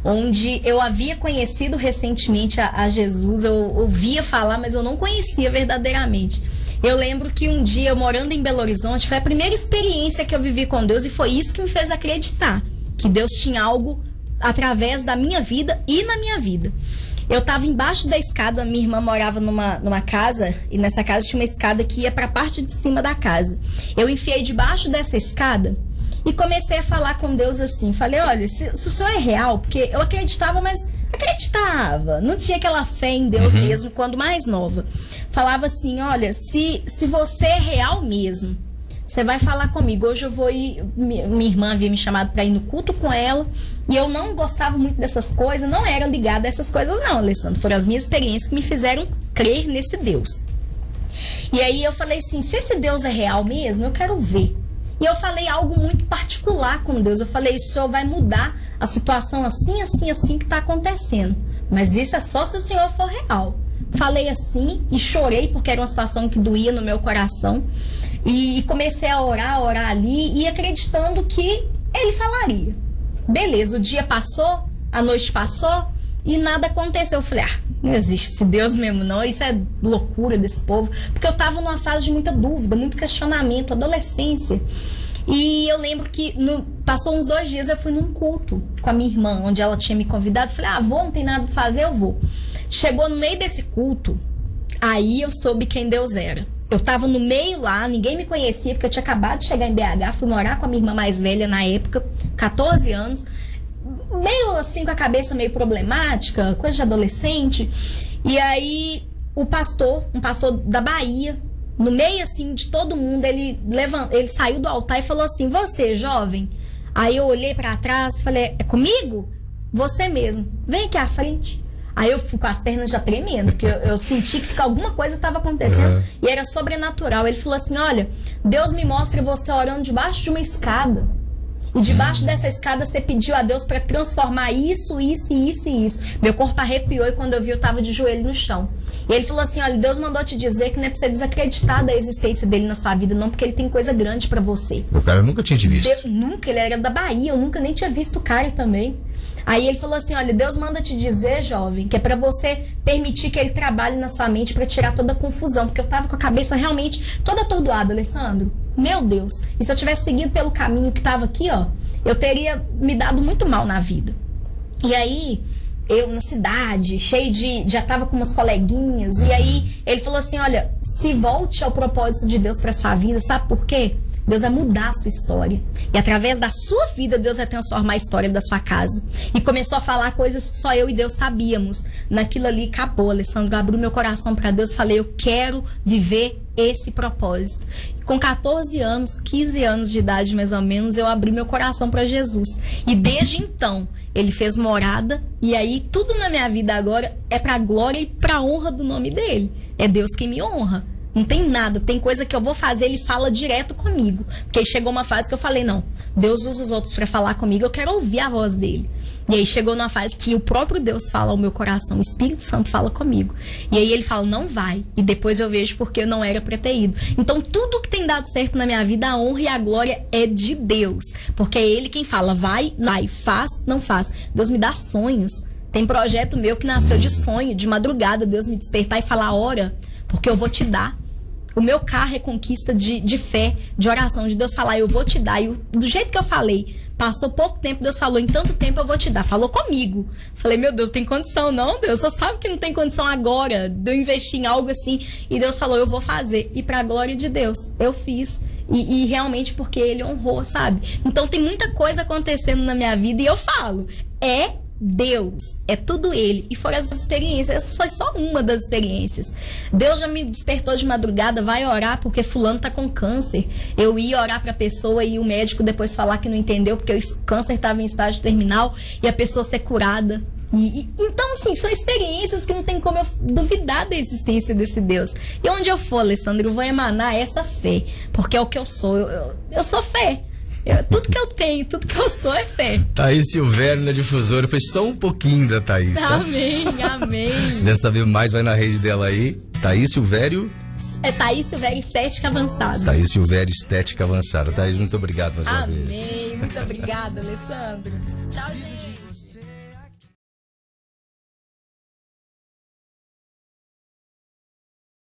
onde eu havia conhecido recentemente a Jesus, eu ouvia falar, mas eu não conhecia verdadeiramente. Eu lembro que um dia, eu morando em Belo Horizonte, foi a primeira experiência que eu vivi com Deus, e foi isso que me fez acreditar que Deus tinha algo através da minha vida e na minha vida. Eu tava embaixo da escada, minha irmã morava numa casa, e nessa casa tinha uma escada que ia pra parte de cima da casa. Eu enfiei debaixo dessa escada e comecei a falar com Deus assim. Falei: olha, se o Senhor é real, porque eu acreditava, mas acreditava, não tinha aquela fé em Deus mesmo quando mais nova. Falava assim: olha, se você é real mesmo, você vai falar comigo. Hoje eu vou ir. Minha irmã havia me chamado para ir no culto com ela. E eu não gostava muito dessas coisas. Não era ligada a essas coisas, não, Alessandro. Foram as minhas experiências que me fizeram crer nesse Deus. E aí eu falei assim: se esse Deus é real mesmo, eu quero ver. E eu falei algo muito particular com Deus. Eu falei: o Senhor vai mudar a situação assim, assim, assim que está acontecendo. Mas isso é só se o Senhor for real. Falei assim e chorei, porque era uma situação que doía no meu coração. E comecei a orar ali, e acreditando que Ele falaria. Beleza, o dia passou, a noite passou e nada aconteceu. Eu falei: não existe esse Deus mesmo não, isso é loucura desse povo. Porque eu tava numa fase de muita dúvida, muito questionamento, adolescência. E eu lembro que passou uns 2 dias, eu fui num culto com a minha irmã, onde ela tinha me convidado. Falei: vou, não tem nada pra fazer, eu vou. Chegou no meio desse culto, aí eu soube quem Deus era. Eu tava no meio lá, ninguém me conhecia, porque eu tinha acabado de chegar em BH, fui morar com a minha irmã mais velha na época, 14 anos, meio assim, com a cabeça meio problemática, coisa de adolescente. E aí, um pastor da Bahia, no meio assim de todo mundo, ele saiu do altar e falou assim: você, jovem? Aí eu olhei pra trás e falei: é comigo? Você mesmo, vem aqui à frente. Aí eu fui com as pernas já tremendo, porque eu senti que alguma coisa estava acontecendo e era sobrenatural. Ele falou assim: olha, Deus me mostra você orando debaixo de uma escada. E debaixo dessa escada você pediu a Deus para transformar isso, isso e isso e isso. Meu corpo arrepiou, e quando eu vi, eu tava de joelho no chão. E ele falou assim: olha, Deus mandou te dizer que não é pra você desacreditar da existência dele na sua vida, não, porque ele tem coisa grande para você. O cara nunca tinha te visto. Nunca, ele era da Bahia, eu nunca nem tinha visto o cara também. Aí ele falou assim: olha, Deus manda te dizer, jovem, que é pra você permitir que ele trabalhe na sua mente pra tirar toda a confusão, porque eu tava com a cabeça realmente toda atordoada, Alessandro. Meu Deus, e se eu tivesse seguido pelo caminho que tava aqui, ó, eu teria me dado muito mal na vida. E aí, eu na cidade, já tava com umas coleguinhas, e aí ele falou assim: olha, se volte ao propósito de Deus pra sua vida, sabe por quê? Deus vai mudar a sua história. E através da sua vida, Deus vai transformar a história da sua casa. E começou a falar coisas que só eu e Deus sabíamos. Naquilo ali, acabou, Alessandro. Eu abri meu coração para Deus, falei, eu quero viver esse propósito. Com 14 anos, 15 anos de idade mais ou menos, eu abri meu coração para Jesus. E desde então, ele fez morada. E aí, tudo na minha vida agora é para a glória e para a honra do nome dele. É Deus que me honra. Não tem nada, tem coisa que eu vou fazer, ele fala direto comigo. Porque aí chegou uma fase que eu falei, não, Deus usa os outros para falar comigo, eu quero ouvir a voz dele. E aí chegou numa fase que o próprio Deus fala ao meu coração, o Espírito Santo fala comigo. E aí ele fala, não vai. E depois eu vejo porque eu não era pra ter ido. Então tudo que tem dado certo na minha vida, a honra e a glória é de Deus. Porque é ele quem fala, vai, faz, não faz. Deus me dá sonhos. Tem projeto meu que nasceu de sonho, de madrugada, Deus me despertar e falar, ora, porque eu vou te dar. O meu carro é conquista de fé, de oração, de Deus falar, eu vou te dar. E do jeito que eu falei, passou pouco tempo, Deus falou, em tanto tempo eu vou te dar. Falou comigo. Falei, meu Deus, tem condição não, Deus? Só sabe que não tem condição agora de eu investir em algo assim. E Deus falou, eu vou fazer. E pra glória de Deus, eu fiz. E realmente porque ele honrou, sabe? Então tem muita coisa acontecendo na minha vida e eu falo, Deus, é tudo ele. E foram as experiências, essa foi só uma das experiências. Deus já me despertou de madrugada, vai orar porque fulano tá com câncer. Eu ia orar pra pessoa e o médico depois falar que não entendeu porque o câncer estava em estágio terminal e a pessoa ser curada. Então, assim, são experiências que não tem como eu duvidar da existência desse Deus. E onde eu for, Alessandro, eu vou emanar essa fé, porque é o que eu sou. Eu sou fé. Tudo que eu tenho, tudo que eu sou é fé. Thaís Silvério na Difusora, foi só um pouquinho da Thaís, tá? Amém, amém. Se quiser saber mais, vai na rede dela aí. Thaís Silvério. É Thaís Silvério Estética Avançada. Thaís Silvério Estética Avançada. Thaís, muito obrigado mais uma vez. Amém, muito obrigada, Alessandro. Tchau, gente.